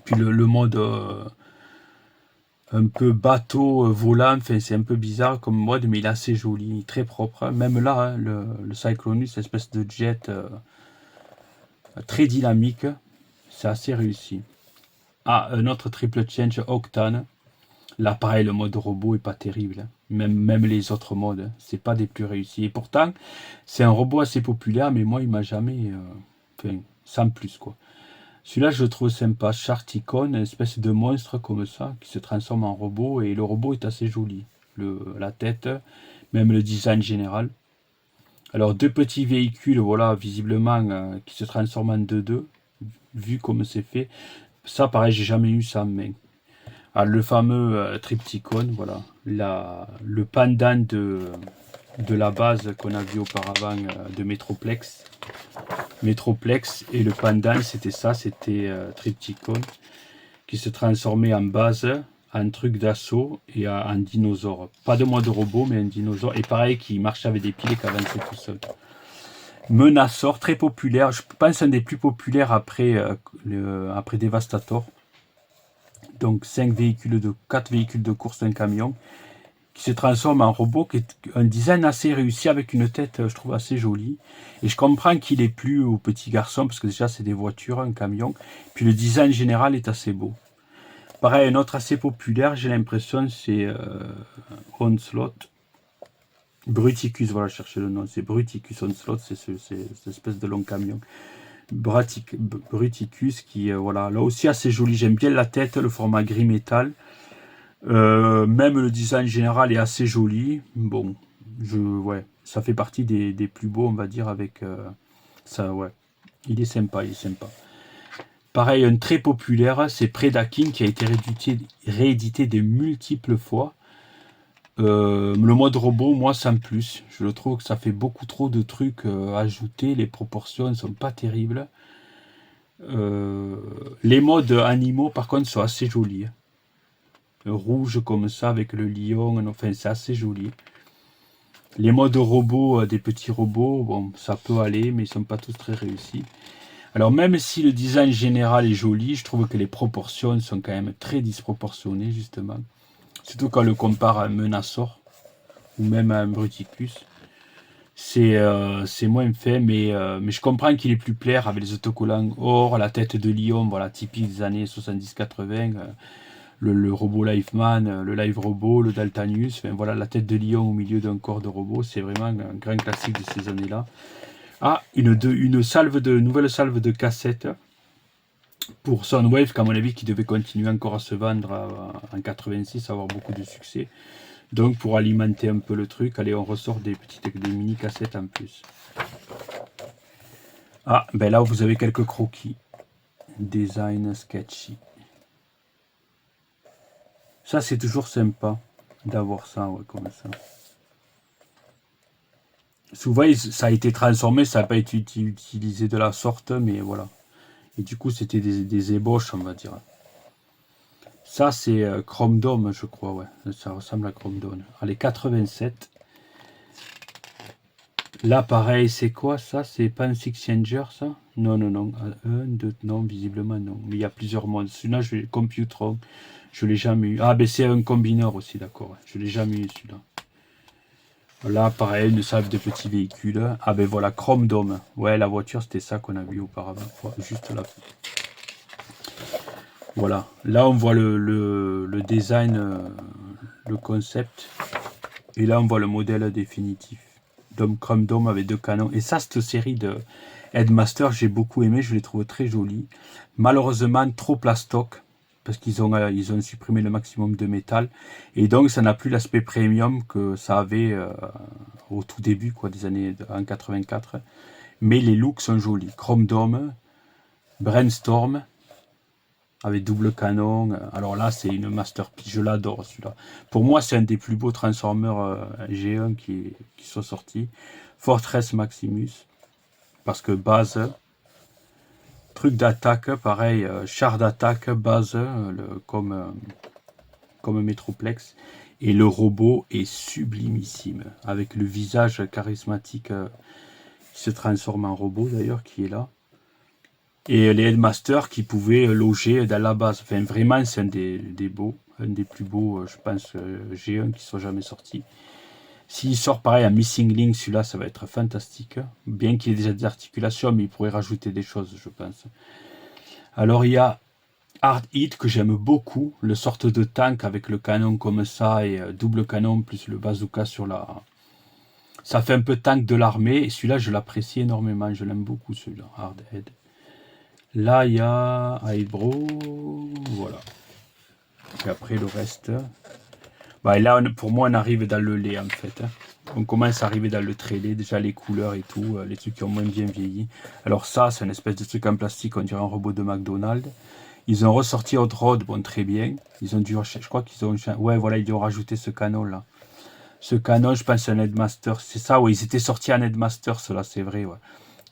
Puis le mode un peu bateau volant, enfin, c'est un peu bizarre comme mode, mais il est assez joli, très propre. Hein. Même là, hein, le Cyclonus, espèce de jet très dynamique, c'est assez réussi. Ah, un autre triple change Octane. Là, pareil, le mode robot est pas terrible. Hein. Même les autres modes, hein, c'est pas des plus réussis. Et pourtant, c'est un robot assez populaire, mais moi, il m'a jamais. enfin, sans plus, quoi. Celui-là, je le trouve sympa. Sharkticon, une espèce de monstre comme ça, qui se transforme en robot, et le robot est assez joli. La tête, même le design général. Alors, deux petits véhicules, voilà, visiblement, qui se transforment en 2-2, vu comme c'est fait. Ça, pareil, j'ai jamais eu ça en main. Alors, le fameux triptychon, voilà, le pendant de la base qu'on a vu auparavant de Metroplex. Metroplex, et le pendant, c'était ça, c'était triptychon, qui se transformait en base, en truc d'assaut et en dinosaure. Pas de mode robot, mais un dinosaure. Et pareil, qui marchait avec des pieds et qui avançait tout seul. Menasor, très populaire. Je pense un des plus populaires après, après Devastator. Donc 4 véhicules de course, un camion, qui se transforme en robot, qui est un design assez réussi, avec une tête, je trouve, assez jolie. Et je comprends qu'il est plus aux petits garçons, parce que déjà c'est des voitures, un camion. Puis le design général est assez beau. Pareil, un autre assez populaire, j'ai l'impression, c'est Onslaught. Bruticus, voilà, je cherchais le nom, c'est Bruticus Onslaught, c'est cette espèce de long camion. Bruticus qui, voilà, là aussi assez joli. J'aime bien la tête, le format gris métal. Même le design général est assez joli. Bon, ouais, ça fait partie des plus beaux, on va dire, avec ça, ouais. Il est sympa, il est sympa. Pareil, un très populaire, c'est Predaking, qui a été réédité de multiples fois. Le mode robot, moi, sans plus. Je le trouve que ça fait beaucoup trop de trucs ajoutés. Les proportions ne sont pas terribles. Les modes animaux, par contre, sont assez jolis. Rouge comme ça, avec le lion, enfin, c'est assez joli. Les modes robots, des petits robots, bon, ça peut aller, mais ils sont pas tous très réussis. Alors, même si le design général est joli, je trouve que les proportions sont quand même très disproportionnées, justement. Surtout quand on le compare à un Menasor, ou même à un Bruticus. C'est moins fait, mais je comprends qu'il est plus plaire avec les autocollants or, la tête de lion, voilà, typique des années 70-80, le robot Liveman, le Live Robot, le Daltanius, enfin, voilà, la tête de lion au milieu d'un corps de robot, c'est vraiment un grand classique de ces années-là. Ah, une nouvelle salve de cassettes pour Soundwave, qu'à mon avis, qui devait continuer encore à se vendre en 86, avoir beaucoup de succès. Donc, pour alimenter un peu le truc, allez, on ressort des mini cassettes en plus. Ah, ben là, vous avez quelques croquis. Design sketchy. Ça, c'est toujours sympa d'avoir ça, ouais, comme ça. Souvent, ça a été transformé, ça n'a pas été utilisé de la sorte, mais voilà. Et du coup, c'était des ébauches, on va dire. Ça, c'est Chrome Dome, je crois, ouais. Ça ressemble à Chrome Dome. Allez, 87. Là, pareil, c'est quoi ça? C'est pas un Six Changer, ça? Non, non, non. Un, deux, non, visiblement, non. Mais il y a plusieurs modes. Celui-là, je vais Computron. Je l'ai jamais eu. Ah, ben c'est un combineur aussi, d'accord. Ouais. Je l'ai jamais eu, celui-là. Là, pareil, une salve de petits véhicules. Ah, ben voilà, Chrome Dome. Ouais, la voiture, c'était ça qu'on a vu auparavant. Ouais, juste là. Voilà. Là, on voit le design, le concept. Et là, on voit le modèle définitif. Dome Chrome Dome avec 2 canons. Et ça, cette série de Headmaster, j'ai beaucoup aimé. Je les trouve très jolis. Malheureusement, trop plastoc. Parce qu'ils ont supprimé le maximum de métal. Et donc, ça n'a plus l'aspect premium que ça avait au tout début, quoi, des années en 84. Mais les looks sont jolis. Chrome Dome, Brainstorm, avec double canon. Alors là, c'est une masterpiece. Je l'adore, celui-là. Pour moi, c'est un des plus beaux Transformers G1 qui sont sortis. Fortress Maximus. Parce que base, truc d'attaque, pareil, char d'attaque, base, comme Metroplex. Et le robot est sublimissime. Avec le visage charismatique qui se transforme en robot, d'ailleurs, qui est là. Et les Headmasters qui pouvaient loger dans la base. Enfin, vraiment, c'est un des beaux, un des plus beaux, je pense, G1 qui sont jamais sortis. S'il sort pareil à Missing Link, celui-là, ça va être fantastique. Bien qu'il y ait déjà des articulations, mais il pourrait rajouter des choses, je pense. Alors, il y a Hard Hit que j'aime beaucoup, le sorte de tank avec le canon comme ça et double canon plus le bazooka Ça fait un peu tank de l'armée. Et celui-là, je l'apprécie énormément. Je l'aime beaucoup, celui-là. Hardhead. Là, il y a Hydro. Voilà. Et après, le reste. Bah, là, pour moi, on arrive dans le lait, en fait. Hein. On commence à arriver dans le très lait. Déjà, les couleurs et tout. Les trucs qui ont moins bien vieilli. Alors, ça, c'est une espèce de truc en plastique. On dirait un robot de McDonald's. Ils ont ressorti Hot Rod. Bon, très bien. Ils ont dû. Je crois qu'ils ont. Ouais, voilà, ils ont rajouté ce canon-là. Ce canon, je pense, un Headmaster. C'est ça, ouais. Ils étaient sortis en Headmaster, cela, c'est vrai, ouais.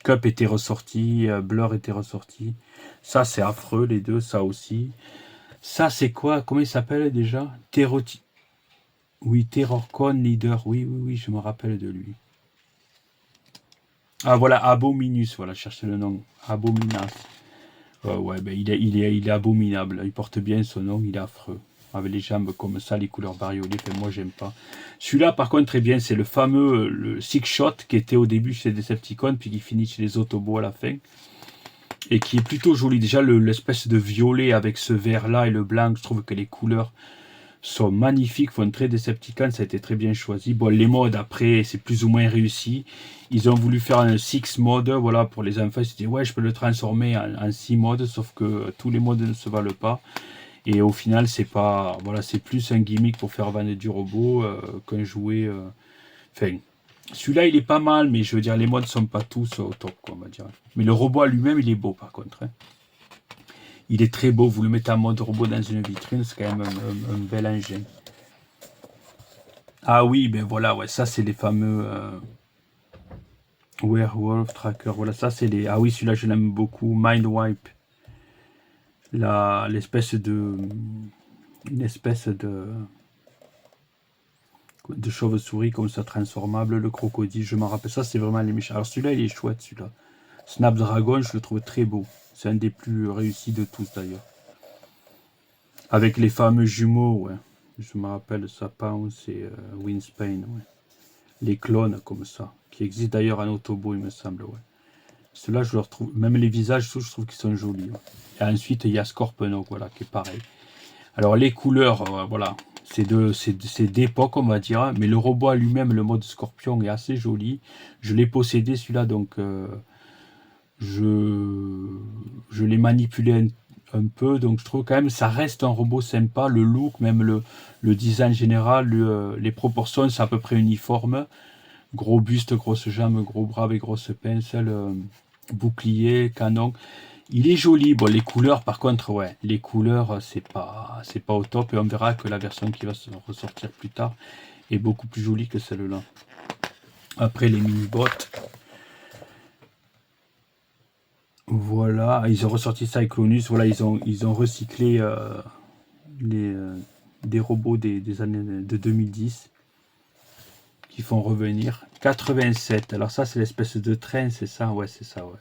Cup était ressorti. Blur était ressorti. Ça, c'est affreux, les deux. Ça aussi. Ça, c'est quoi? Comment il s'appelle déjà? Oui, Terrorcon Leader. Oui, oui, oui, je me rappelle de lui. Ah, voilà, Abominus. Voilà, cherchez le nom. Abominas. Ouais, ben, il est abominable. Il porte bien son nom, il est affreux. Avec les jambes comme ça, les couleurs bariolées, enfin, moi j'aime pas. Celui-là, par contre, très bien, c'est le fameux le Six Shot qui était au début chez Decepticons, puis qui finit chez les Autobots à la fin. Et qui est plutôt joli. Déjà, l'espèce de violet avec ce vert-là et le blanc, je trouve que les couleurs sont magnifiques, font très Decepticons, ça a été très bien choisi. Bon, les modes, après, c'est plus ou moins réussi. Ils ont voulu faire un 6 mode, voilà, pour les enfants, ils se disaient, ouais, je peux le transformer en 6 modes, sauf que tous les modes ne se valent pas. Et au final, c'est pas, voilà, c'est plus un gimmick pour faire vendre du robot qu'un jouet. Enfin, celui-là, il est pas mal, mais je veux dire, les modes sont pas tous au top, quoi, on va dire. Mais le robot à lui-même, il est beau, par contre. Hein. Il est très beau, vous le mettez en mode robot dans une vitrine, c'est quand même un bel engin. Ah oui, ben voilà, ouais, ça c'est les fameux Werewolf Tracker. Voilà, ça c'est les. Ah oui, celui-là je l'aime beaucoup. Mindwipe. L'espèce de. Une espèce de chauve-souris comme ça transformable, le crocodile, je m'en rappelle. Ça c'est vraiment les méchants. Alors celui-là il est chouette, celui-là. Snapdragon, je le trouve très beau. C'est un des plus réussis de tous d'ailleurs. Avec les fameux jumeaux, ouais. Je me rappelle Pounce et Winspan, ouais. Les clones comme ça, qui existent d'ailleurs en Autobo, il me semble, ouais. Ceux-là, je le retrouve, même les visages, je trouve qu'ils sont jolis. Ouais. Et ensuite, il y a Scorponok, voilà, qui est pareil. Alors, les couleurs, voilà, c'est d'époque, on va dire, mais le robot à lui-même, le mode Scorpion, est assez joli. Je l'ai possédé, celui-là, donc je l'ai manipulé un peu, donc je trouve quand même ça reste un robot sympa, le look, même le design général, les proportions, c'est à peu près uniforme. Gros buste, grosses jambes, gros bras avec grosses pinces, bouclier, canon. Il est joli. Bon, les couleurs, par contre, ouais, les couleurs, c'est pas au top. Et on verra que la version qui va se ressortir plus tard est beaucoup plus jolie que celle-là. Après, les mini-bots. Voilà, ils ont ressorti Cyclonus. Voilà, ils ont recyclé des robots des années de 2010 qui font revenir. 87. Alors ça, c'est l'espèce de train, c'est ça? Ouais, c'est ça, ouais.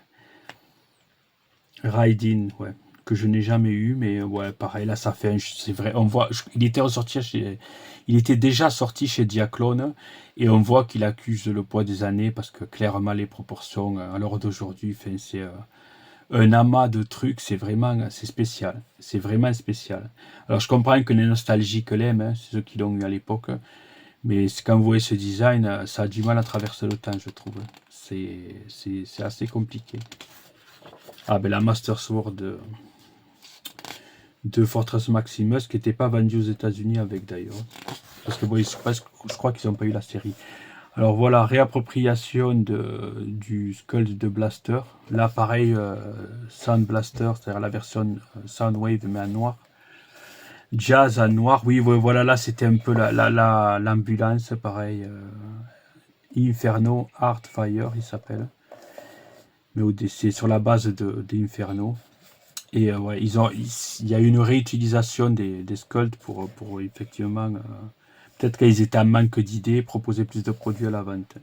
Raidin, ouais, que je n'ai jamais eu, mais ouais, pareil, là, ça fait, c'est vrai, on voit, il était déjà sorti chez Diaclone, et on voit qu'il accuse le poids des années, parce que clairement, les proportions, à l'heure d'aujourd'hui, c'est un amas de trucs, c'est spécial, c'est vraiment spécial. Alors, je comprends que les nostalgiques l'aiment, hein, c'est ceux qui l'ont eu à l'époque, mais quand vous voyez ce design, ça a du mal à traverser le temps, je trouve. C'est assez compliqué. Ah ben la Master Sword de Fortress Maximus qui n'était pas vendue aux États-Unis avec d'ailleurs. Parce que bon, je crois qu'ils n'ont pas eu la série. Alors voilà, réappropriation du Skull de Blaster. Là pareil, Sound Blaster, c'est-à-dire la version Soundwave mais en noir. Jazz en noir, oui, voilà, là c'était un peu l'ambulance, pareil. Inferno Heartfire, il s'appelle. Mais c'est sur la base d'Inferno. Et ouais, il y a une réutilisation des sculpts pour effectivement, peut-être qu'ils étaient en manque d'idées, proposer plus de produits à la vente.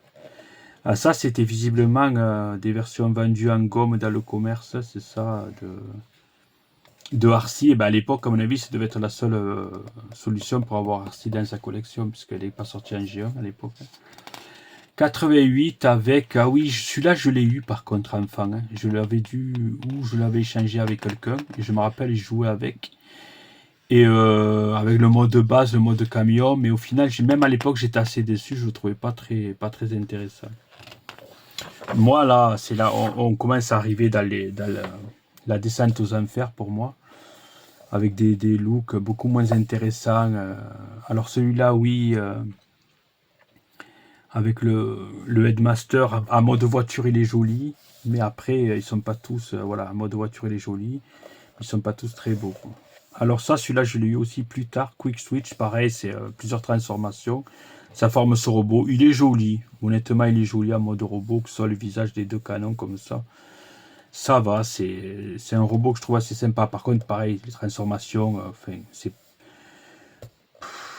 Ah, ça, c'était visiblement des versions vendues en gomme dans le commerce, c'est ça, de Arcee. Et ben, à l'époque, à mon avis, ça devait être la seule solution pour avoir Arcee dans sa collection, puisqu'elle n'est pas sortie en G1 à l'époque. 88 avec... Ah oui, celui-là, je l'ai eu par contre enfant. Hein. Je l'avais échangé avec quelqu'un. Et je me rappelle, je jouais avec. Et avec le mode de base, le mode de camion, mais au final, même à l'époque, j'étais assez déçu, je le trouvais pas très intéressant. Moi, là, c'est là, on commence à arriver dans la descente aux enfers pour moi, avec des looks beaucoup moins intéressants. Alors celui-là, oui, avec le Headmaster, à mode voiture, il est joli, mais après, ils sont pas tous, voilà, à mode voiture, il est joli, ils sont pas tous très beaux, quoi. Alors ça, celui-là, je l'ai eu aussi plus tard, Quick Switch, pareil, c'est plusieurs transformations. Ça forme ce robot, il est joli, honnêtement, il est joli en mode robot, que ce soit le visage des deux canons comme ça. Ça va, c'est un robot que je trouve assez sympa. Par contre, pareil, les transformations, enfin, c'est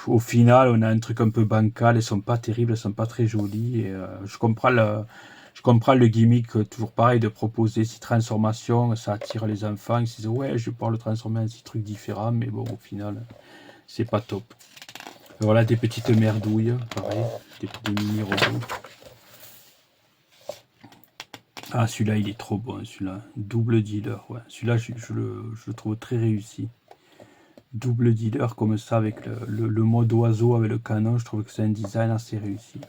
au final, on a un truc un peu bancal, elles sont pas terribles, elles sont pas très jolies. Et, je comprends le gimmick, toujours pareil, de proposer ces transformations, ça attire les enfants. Ils se disent, ouais, je vais pouvoir le transformer en six trucs différents, mais bon, au final, c'est pas top. Voilà des petites merdouilles, pareil, des mini-robots. Ah, celui-là, il est trop bon, celui-là. Double dealer, ouais. Celui-là, je le trouve très réussi. Double dealer comme ça, avec le mode oiseau, avec le canon, je trouve que c'est un design assez réussi.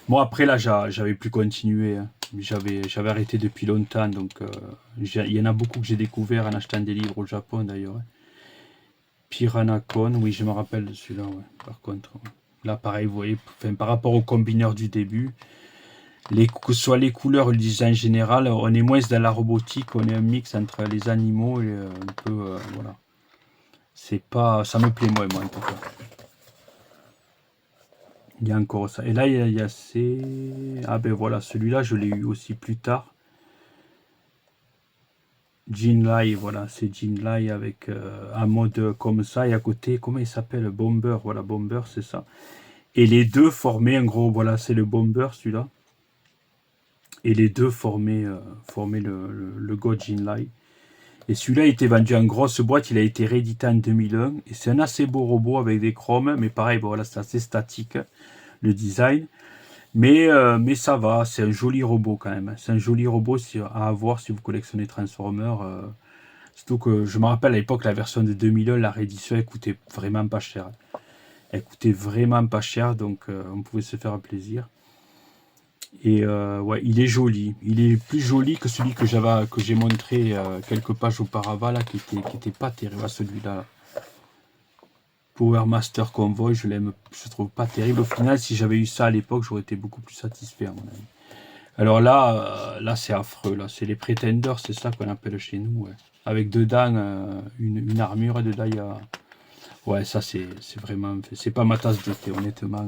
Bon, après, là, j'avais plus continué, hein. J'avais arrêté depuis longtemps, donc il y en a beaucoup que j'ai découvert en achetant des livres au Japon, d'ailleurs, hein. Piranacon, oui, je me rappelle de celui-là, ouais, par contre. Ouais. Là, pareil, vous voyez, enfin, par rapport au combineur du début, que ce soit les couleurs ou le design général, on est moins dans la robotique, on est un mix entre les animaux et un peu, voilà. C'est pas, ça me plaît moins, moi, en tout cas. Il y a encore ça. Et là, il y a ces... Ah ben voilà, celui-là, je l'ai eu aussi plus tard. Jinlai, voilà, c'est Jinlai avec un mode comme ça. Et à côté, comment il s'appelle? Bomber, voilà, Bomber, c'est ça. Et les deux formaient, en gros, voilà, c'est le Bomber, celui-là. Et les deux formaient le God Jinlai. Et celui-là a été vendu en grosse boîte, il a été réédité en 2001. Et c'est un assez beau robot avec des chromes, mais pareil, bon, voilà, c'est assez statique, le design. Mais ça va, c'est un joli robot quand même. C'est un joli robot à avoir si vous collectionnez Transformers. Surtout que je me rappelle à l'époque, la version de 2001, la réédition, elle coûtait vraiment pas cher. Elle coûtait vraiment pas cher, donc on pouvait se faire un plaisir. Et ouais, il est joli. Il est plus joli que celui que j'ai montré quelques pages auparavant, là, qui était pas terrible, celui-là. Power Master Convoy, je trouve pas terrible. Au final, si j'avais eu ça à l'époque, j'aurais été beaucoup plus satisfait, à mon avis. Alors là c'est affreux. Là, c'est les Pretenders, c'est ça qu'on appelle chez nous. Ouais. Avec dedans une armure et dedans il y a. Ouais, ça c'est vraiment. C'est pas ma tasse de thé, honnêtement.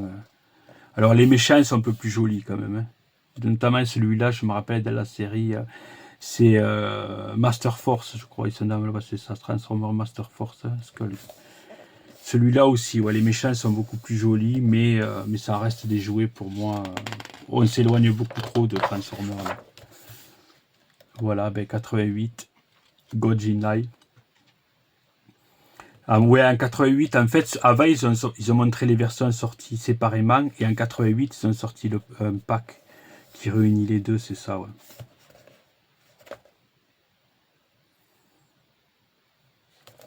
Alors les méchants sont un peu plus jolis quand même, hein. Notamment celui-là, je me rappelle de la série. C'est Master Force, je crois. Ils sont dans c'est ça, Transformer Master Force, hein, Skull. Celui-là aussi, ouais, les méchants sont beaucoup plus jolis, mais ça reste des jouets pour moi. On s'éloigne beaucoup trop de Transformers. Là. Voilà, ben 88, Gojinai. Ah, ouais, en 88, en fait, avant, ils ont montré les versions sorties séparément, et en 88, ils ont sorti un pack qui réunit les deux, c'est ça, ouais.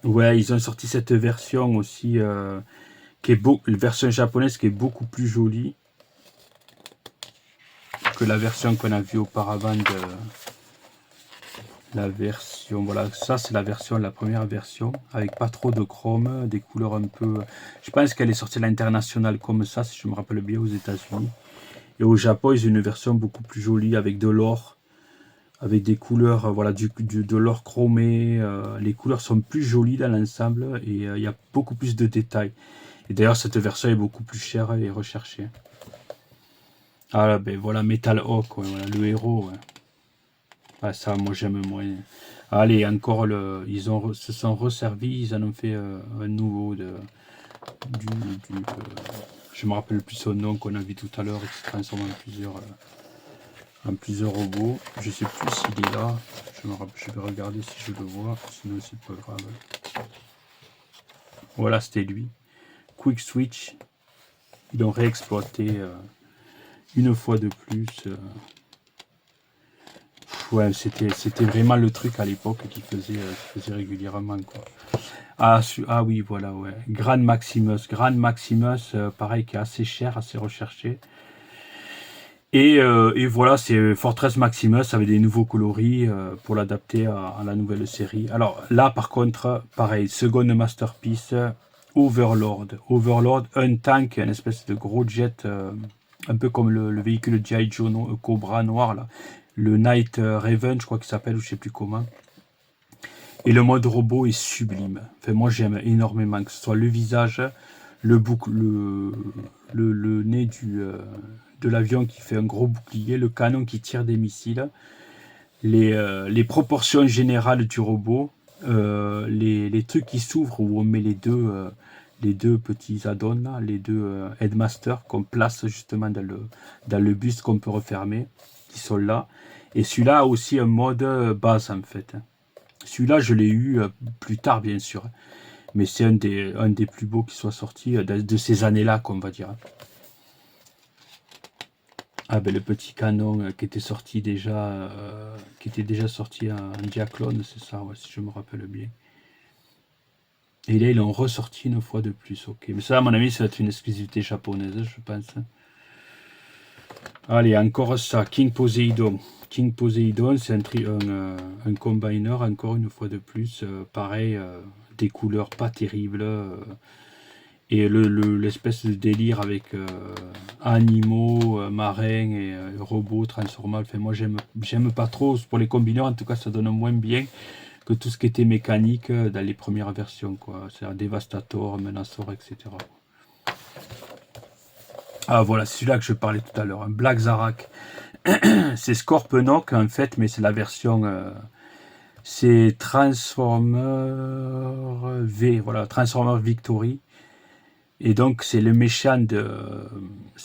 Ouais, ils ont sorti cette version aussi, qui est la version japonaise qui est beaucoup plus jolie que la version qu'on a vue auparavant de la version. Voilà, ça c'est la première version, avec pas trop de chrome, des couleurs un peu. Je pense qu'elle est sortie à l'international comme ça, si je me rappelle bien, aux États-Unis. Et au Japon, ils ont une version beaucoup plus jolie avec de l'or, avec des couleurs, voilà, de l'or chromé. Les couleurs sont plus jolies dans l'ensemble et il y a beaucoup plus de détails. Et d'ailleurs, cette version est beaucoup plus chère et recherchée. Ah là, ben voilà, Metal Hawk, ouais, voilà, le héros. Ouais. Ah, ça, moi j'aime moins. Allez, encore se sont resservis, ils en ont fait un nouveau je me rappelle plus son nom qu'on a vu tout à l'heure, qui se transforme en plusieurs robots. Je sais plus s'il est là. Je vais regarder si je le vois, sinon c'est pas grave. Voilà, c'était lui. Quick Switch. Ils l'ont réexploité une fois de plus. Ouais, c'était vraiment le truc à l'époque qui faisait régulièrement, quoi. Ah, ah oui, voilà, ouais. Grand Maximus. Grand Maximus, pareil, qui est assez cher, assez recherché. Et voilà, c'est Fortress Maximus avec des nouveaux coloris pour l'adapter à la nouvelle série. Alors là, par contre, pareil, seconde masterpiece, Overlord. Overlord, un tank, une espèce de gros jet, un peu comme le véhicule G.I. Joe Cobra noir, là. Le Night Raven, je crois qu'il s'appelle, ou je sais plus comment. Et le mode robot est sublime. Enfin, moi, j'aime énormément, que ce soit le visage, le boucle, le nez de l'avion qui fait un gros bouclier, le canon qui tire des missiles, les proportions générales du robot, les trucs qui s'ouvrent où on met les deux petits add-ons, là, les deux headmasters qu'on place justement dans le bus qu'on peut refermer, qui sont là. Et celui-là a aussi un mode base en fait. Celui-là, je l'ai eu plus tard, bien sûr. Mais c'est un des plus beaux qui soit sorti de ces années-là, qu'on va dire. Ah ben le petit canon qui était déjà sorti en Diaclone, c'est ça, ouais, si je me rappelle bien. Et là, ils l'ont ressorti une fois de plus, ok. Mais ça, à mon avis, ça va être une exclusivité japonaise, je pense. Allez, encore ça, King Poseidon. King Poseidon, c'est un combiner, encore une fois de plus. Pareil, des couleurs pas terribles. Et l'espèce de délire avec animaux, marins et robots transformables. Enfin, moi, j'aime pas trop. Pour les combineurs, en tout cas, ça donne moins bien que tout ce qui était mécanique dans les premières versions, quoi. C'est-à-dire Devastator, Menasor, etc. Ah, voilà, c'est celui-là que je parlais tout à l'heure. Un Black Zarak. C'est Scorponok, en fait, mais c'est la version... c'est Transformer V, voilà, Transformer Victory. Et donc c'est le méchant le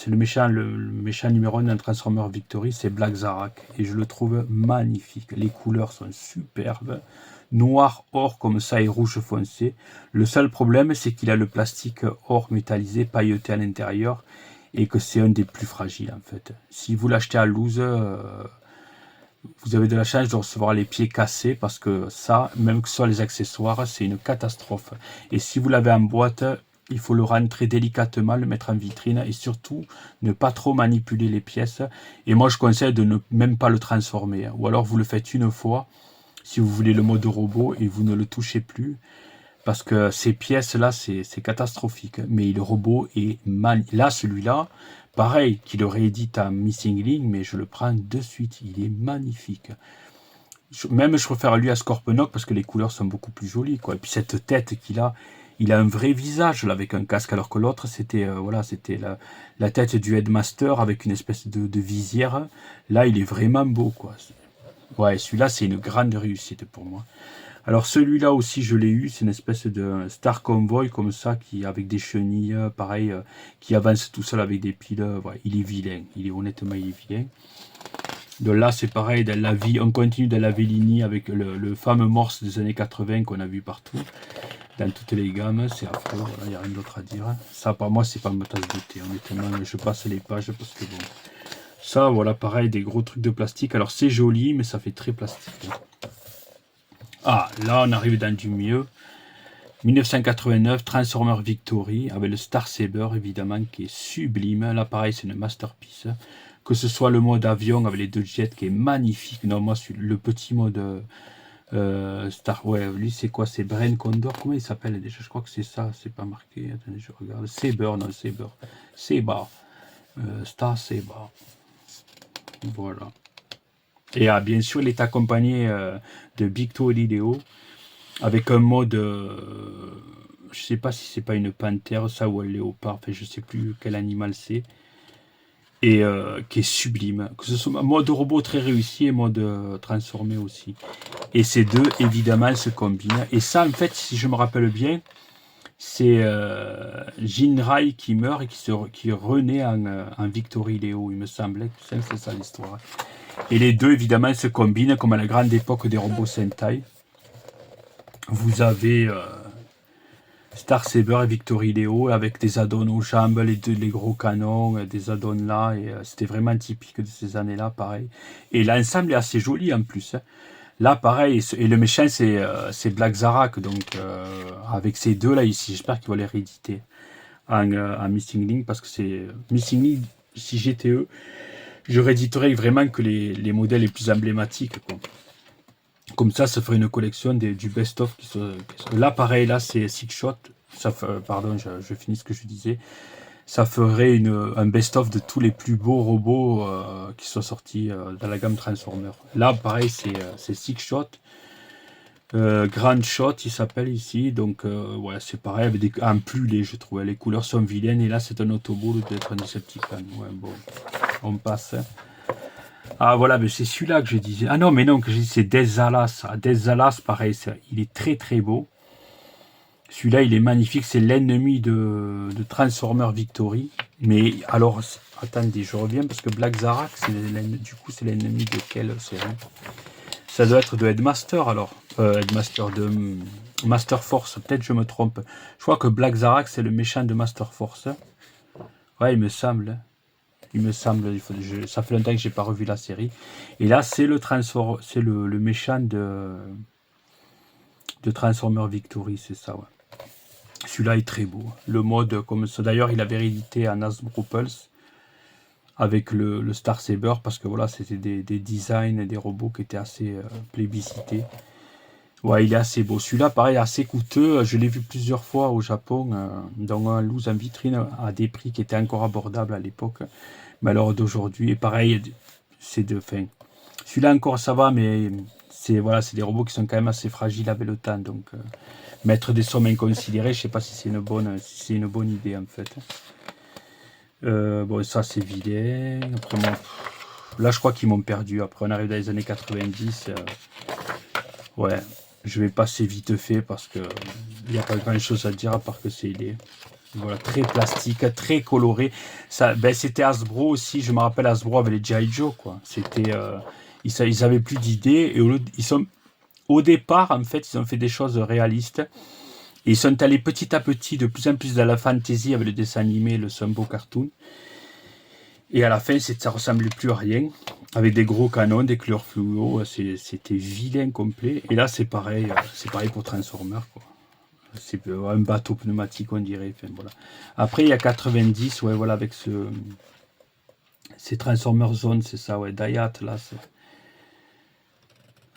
méchant numéro 1 d'un Transformer Victory, c'est Black Zarak. Et je le trouve magnifique. Les couleurs sont superbes. Noir, or comme ça et rouge foncé. Le seul problème, c'est qu'il a le plastique or métallisé, pailleté à l'intérieur. Et que c'est un des plus fragiles en fait. Si vous l'achetez à loose, vous avez de la chance de recevoir les pieds cassés parce que ça, même que ce soit les accessoires, c'est une catastrophe. Et si vous l'avez en boîte, il faut le rentrer délicatement, le mettre en vitrine et surtout ne pas trop manipuler les pièces. Et moi, je conseille de ne même pas le transformer. Ou alors, vous le faites une fois si vous voulez le mode robot et vous ne le touchez plus. Parce que ces pièces-là, c'est catastrophique. Mais le robot est mal. Là, celui-là, pareil, qu'il le réédite à Missing Link, mais je le prends de suite. Il est magnifique. Même je préfère lui à Scorponok parce que les couleurs sont beaucoup plus jolies, quoi. Et puis cette tête qu'il a, il a un vrai visage là, avec un casque, alors que l'autre c'était voilà, c'était la tête du Headmaster avec une espèce de visière. Là, il est vraiment beau, quoi. Ouais, celui-là c'est une grande réussite pour moi. Alors celui-là aussi je l'ai eu, c'est une espèce de Star Convoy comme ça qui avec des chenilles, pareil, qui avance tout seul avec des piles. Ouais, il est vilain, honnêtement il est vilain. Donc là, c'est pareil, dans la vie, on continue dans la Vellini avec le fameux morse des années 80 qu'on a vu partout, dans toutes les gammes, c'est affreux, voilà, il n'y a rien d'autre à dire. Ça, pour moi, c'est pas ma tasse de thé, honnêtement, je passe les pages parce que bon. Ça, voilà, pareil, des gros trucs de plastique. Alors, c'est joli, mais ça fait très plastique. Ah, là, on arrive dans du mieux. 1989, Transformer Victory, avec le Star Saber, évidemment, qui est sublime. Là, pareil, c'est une masterpiece. Que ce soit le mode avion avec les deux jets qui est magnifique. Non, moi, le petit mode Star, ouais, lui, c'est quoi? C'est Brain Condor. Comment il s'appelle déjà? Je crois que c'est ça. C'est pas marqué. Attendez, je regarde. Saber, non, Saber. Saber. Star Saber. Voilà. Et bien sûr, il est accompagné de Big Toe et Lideo avec un mode. Je sais pas si c'est pas une panthère, ça, ou un léopard. Enfin, je sais plus quel animal c'est. Et qui est sublime. Que ce soit mode robot très réussi et mode transformé aussi. Et ces deux, évidemment, se combinent. Et ça, en fait, si je me rappelle bien, c'est Jinrai qui meurt et qui renaît en Victory Léo, il me semblait. C'est ça l'histoire. Et les deux, évidemment, se combinent comme à la grande époque des robots Sentai. Vous avez Star Saber et Victory Leo avec des add-ons aux jambes, les gros canons, des add-ons là, et c'était vraiment typique de ces années-là, pareil. Et l'ensemble est assez joli en plus, hein. Là, pareil, et le méchant c'est Black Zarak, donc avec ces deux là ici, j'espère qu'ils vont les rééditer en Missing Link, parce que c'est Missing Link, si j'étais eux, je rééditerais vraiment que les modèles les plus emblématiques, quoi. Comme ça ferait une collection du best-of. Là, pareil, là, c'est Six Shot. Pardon, je finis ce que je disais. Ça ferait un best-of de tous les plus beaux robots qui soient sortis dans la gamme Transformers. Là, pareil, c'est Six Shot. Grand Shot, il s'appelle ici. Donc, ouais, c'est pareil, avec un plus laid, je trouve. Les couleurs sont vilaines. Et là, c'est un Autobot d'être un Decepticon. Ouais, bon, on passe. Ah voilà, mais c'est celui-là que je disais. Ah non, mais non, que je dis c'est Death Alas. Death Alas, pareil, il est très très beau. Celui-là, il est magnifique. C'est l'ennemi de Transformer Victory. Mais alors, attendez, je reviens parce que Black Zarak, du coup, c'est l'ennemi de quelle série? Ça doit être de Headmaster alors. Headmaster de Master Force. Peut-être je me trompe. Je crois que Black Zarak, c'est le méchant de Master Force. Ouais, il me semble. Il me semble, ça fait longtemps que j'ai pas revu la série. Et là, c'est le méchant de Transformer Victory, c'est ça, ouais. Celui-là est très beau. Le mode, comme ça, d'ailleurs, il avait réédité un Hasbro Pulse avec le Star Saber, parce que voilà, c'était des designs, des robots qui étaient assez plébiscités. Ouais, il est assez beau. Celui-là, pareil, assez coûteux. Je l'ai vu plusieurs fois au Japon, dans un loose en vitrine, à des prix qui étaient encore abordables à l'époque. Mais alors d'aujourd'hui, et pareil, c'est de fin. Celui-là encore ça va, mais c'est voilà, c'est des robots qui sont quand même assez fragiles avec le temps. Donc mettre des sommes inconsidérées, je sais pas si c'est une bonne idée en fait. Bon, ça c'est vilain. Après, là, je crois qu'ils m'ont perdu. Après, on arrive dans les années 90. Ouais, je vais passer vite fait parce que il n'y a pas grand chose à dire à part que c'est idée. Voilà, très plastique, très coloré. Ça, ben, c'était Hasbro aussi. Je me rappelle Hasbro avec les G.I. Joe, quoi. C'était, ils avaient plus d'idées et au départ, en fait, ils ont fait des choses réalistes. Et ils sont allés petit à petit de plus en plus dans la fantasy avec le dessin animé, le Sunbow Cartoon. Et à la fin, ça ressemblait plus à rien. Avec des gros canons, des couleurs fluo, c'était vilain complet. Et là, c'est pareil pour Transformers, quoi. C'est un bateau pneumatique, on dirait. Enfin, voilà. Après, il y a 90, ouais, voilà, avec c'est Transformer Zone, c'est ça, ouais, Dayat, là,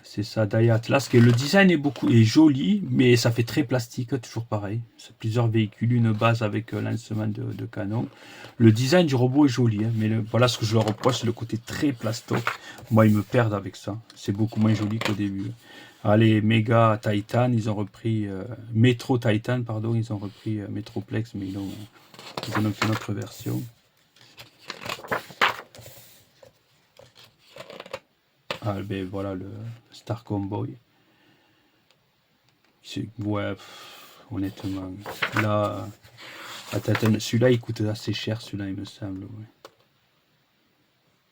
c'est ça, Dayat. Là, le design est joli, mais ça fait très plastique, toujours pareil. C'est plusieurs véhicules, une base avec lancement de canon. Le design du robot est joli, hein, mais voilà ce que je leur reproche, c'est le côté très plastoc. Moi, ils me perdent avec ça. C'est beaucoup moins joli qu'au début. Allez, Mega Titan, ils ont repris Metro Titan, pardon, ils ont repris Metroplex, mais ils en ont fait une autre version. Ah ben voilà le Star Comboy. Ouais, honnêtement. Là, attends, celui-là il coûte assez cher, celui-là il me semble. Ouais.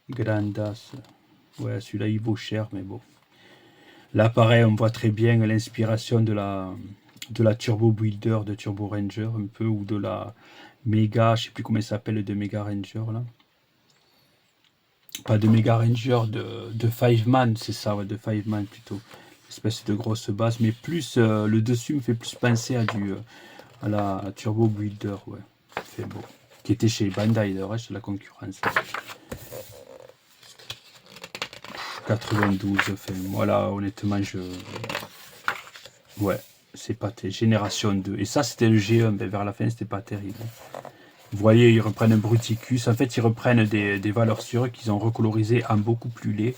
Grandas. Ouais, celui-là il vaut cher, mais bon. Là, pareil, on voit très bien l'inspiration de la Turbo Builder de Turbo Ranger, un peu, ou de la Mega, je sais plus comment il s'appelle, de Mega Ranger, là. Pas de Mega Ranger, de Five Man, c'est ça, ouais, de Five Man plutôt. Espèce de grosse base, mais plus, le dessus me fait plus penser à la Turbo Builder, ouais. C'est beau. Qui était chez Bandai, le reste de la concurrence. 92, enfin, voilà, honnêtement, ouais, c'est pas terrible. Génération 2. Et ça, c'était le G1, mais vers la fin, c'était pas terrible. Vous voyez, ils reprennent un Bruticus. En fait, ils reprennent des valeurs sûres qu'ils ont recolorisées en beaucoup plus laid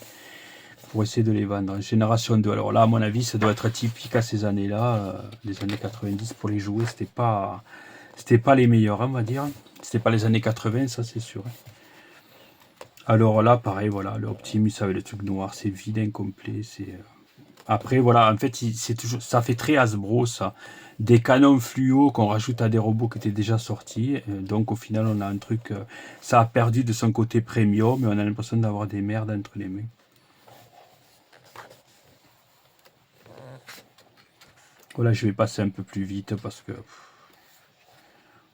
pour essayer de les vendre. Génération 2. Alors là, à mon avis, ça doit être typique à ces années-là, les années 90 pour les jouer. C'était pas les meilleurs, hein, on va dire. C'était pas les années 80, ça c'est sûr. Alors là, pareil, voilà, le Optimus avec le truc noir, c'est vide, incomplet. Après, voilà, en fait, ça fait très Hasbro, ça. Des canons fluo qu'on rajoute à des robots qui étaient déjà sortis. Donc, au final, on a un truc. Ça a perdu de son côté premium, mais on a l'impression d'avoir des merdes entre les mains. Voilà, je vais passer un peu plus vite parce que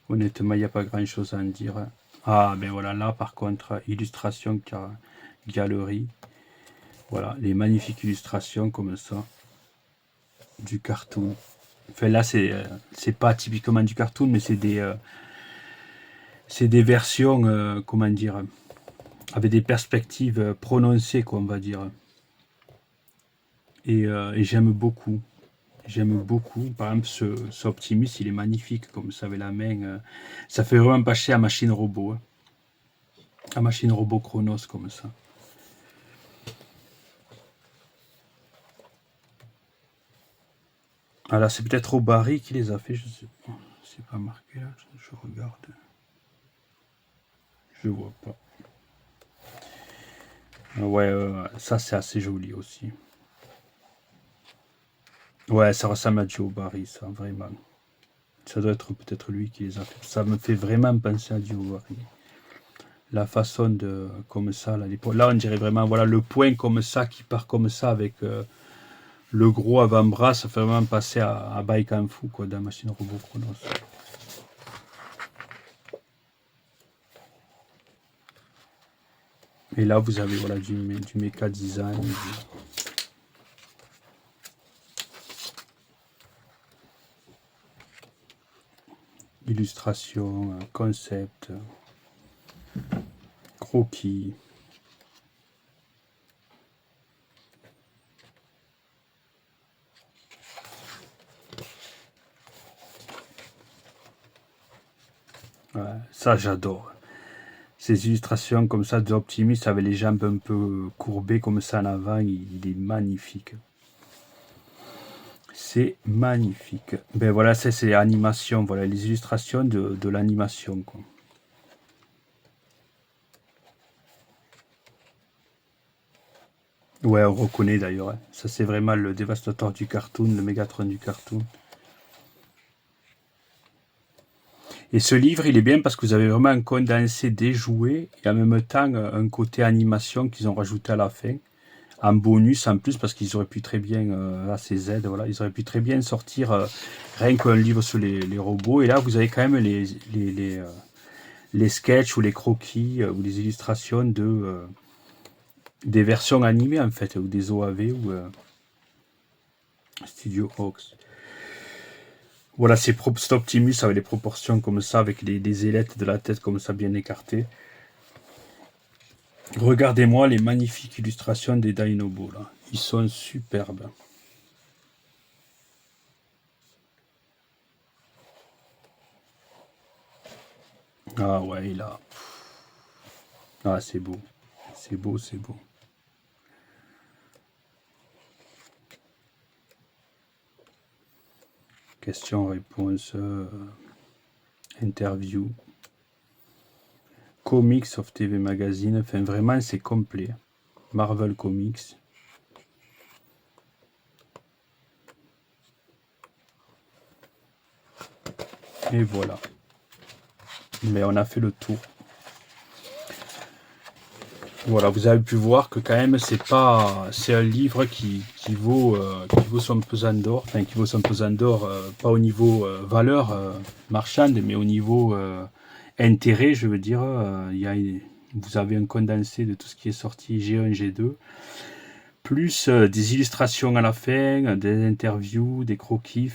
Honnêtement, il n'y a pas grand-chose à en dire. Ah, ben voilà, là par contre, illustration galerie. Voilà, les magnifiques illustrations comme ça, du cartoon. Enfin là, c'est pas typiquement du cartoon, mais c'est des versions, comment dire, avec des perspectives prononcées, quoi, on va dire. Et j'aime beaucoup. J'aime beaucoup. Par exemple, ce Optimus, il est magnifique, comme ça, avec la main. Ça fait vraiment penser à Machine Robot. Hein. À Machine Robot Chronos, comme ça. Alors, c'est peut-être Barry qui les a fait, je sais pas. C'est pas marqué là, je regarde. Je vois pas. Ouais, ça c'est assez joli aussi. Ouais, ça ressemble à Joe Barry, ça, vraiment. Ça doit être peut-être lui qui les a fait. Ça me fait vraiment penser à Joe Barry. La façon de, comme ça, là, là on dirait vraiment, voilà, le point comme ça, qui part comme ça, avec le gros avant-bras, ça fait vraiment passer à Baikan Fu, quoi, dans Machine Robot Chronos. Et là, vous avez voilà, du mecha design. Illustration, concept, croquis. Ouais, ça, j'adore. Ces illustrations comme ça d'Optimus avec les jambes un peu courbées comme ça en avant, il est magnifique. C'est magnifique. Ben voilà, ça c'est l'animation, voilà les illustrations de l'animation, quoi. Ouais, on reconnaît d'ailleurs. Hein. Ça c'est vraiment le dévastateur du cartoon, le Mégatron du cartoon. Et ce livre, il est bien parce que vous avez vraiment un condensé des jouets et en même temps un côté animation qu'ils ont rajouté à la fin. En bonus en plus, parce qu'ils auraient pu très bien, là c'est Z, voilà, ils auraient pu très bien sortir rien qu'un livre sur les robots. Et là, vous avez quand même les sketchs ou les croquis ou les illustrations des versions animées en fait, ou des OAV ou Studio Hawks. Voilà, c'est Optimus avec les proportions comme ça, avec les ailettes de la tête comme ça bien écartées. Regardez-moi les magnifiques illustrations des Dinobots là. Ils sont superbes. Ah ouais, là. Ah, c'est beau. C'est beau, c'est beau. Questions-réponses, interview, comics of TV Magazine. Enfin, vraiment, c'est complet. Marvel Comics. Et voilà. Mais on a fait le tour. Voilà, vous avez pu voir que quand même c'est un livre qui vaut son pesant d'or, enfin qui vaut son pesant d'or, pas au niveau valeur marchande, mais au niveau intérêt, je veux dire. Vous avez un condensé de tout ce qui est sorti G1, G2, plus des illustrations à la fin, des interviews, des croquis,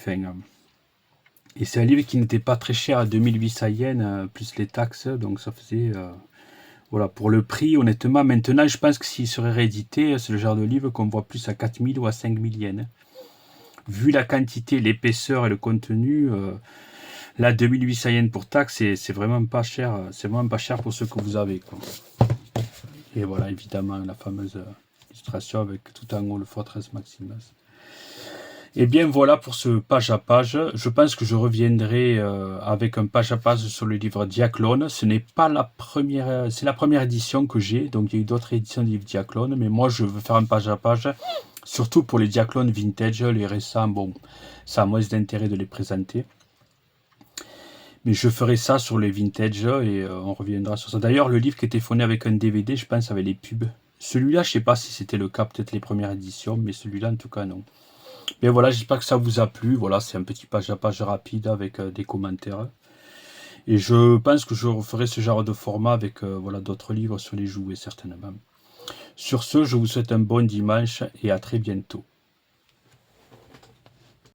et c'est un livre qui n'était pas très cher, à 2800 yens, plus les taxes, donc ça faisait... Voilà, pour le prix, honnêtement, maintenant, je pense que s'il serait réédité, c'est le genre de livre qu'on voit plus à 4000 ou à 5000 yens. Vu la quantité, l'épaisseur et le contenu, là, 2800 yens pour taxe, c'est vraiment pas cher. C'est vraiment pas cher pour ce que vous avez, quoi. Et voilà, évidemment, la fameuse illustration avec tout en haut le Fortress Maximus. Et bien voilà pour ce page à page. Je pense que je reviendrai avec un page à page sur le livre Diaclone. Ce n'est pas la première, c'est la première édition que j'ai. Donc il y a eu d'autres éditions du livre Diaclone, mais moi je veux faire un page à page, surtout pour les Diaclones vintage, les récents. Bon, ça a moins d'intérêt de les présenter. Mais je ferai ça sur les vintage et on reviendra sur ça. D'ailleurs, le livre qui était fourni avec un DVD, je pense, avait les pubs. Celui-là, je sais pas si c'était le cas, peut-être les premières éditions, mais celui-là, en tout cas, non. Mais voilà, j'espère que ça vous a plu. Voilà, c'est un petit page à page rapide avec des commentaires. Et je pense que je referai ce genre de format avec voilà, d'autres livres sur les jouets, certainement. Sur ce, je vous souhaite un bon dimanche et à très bientôt.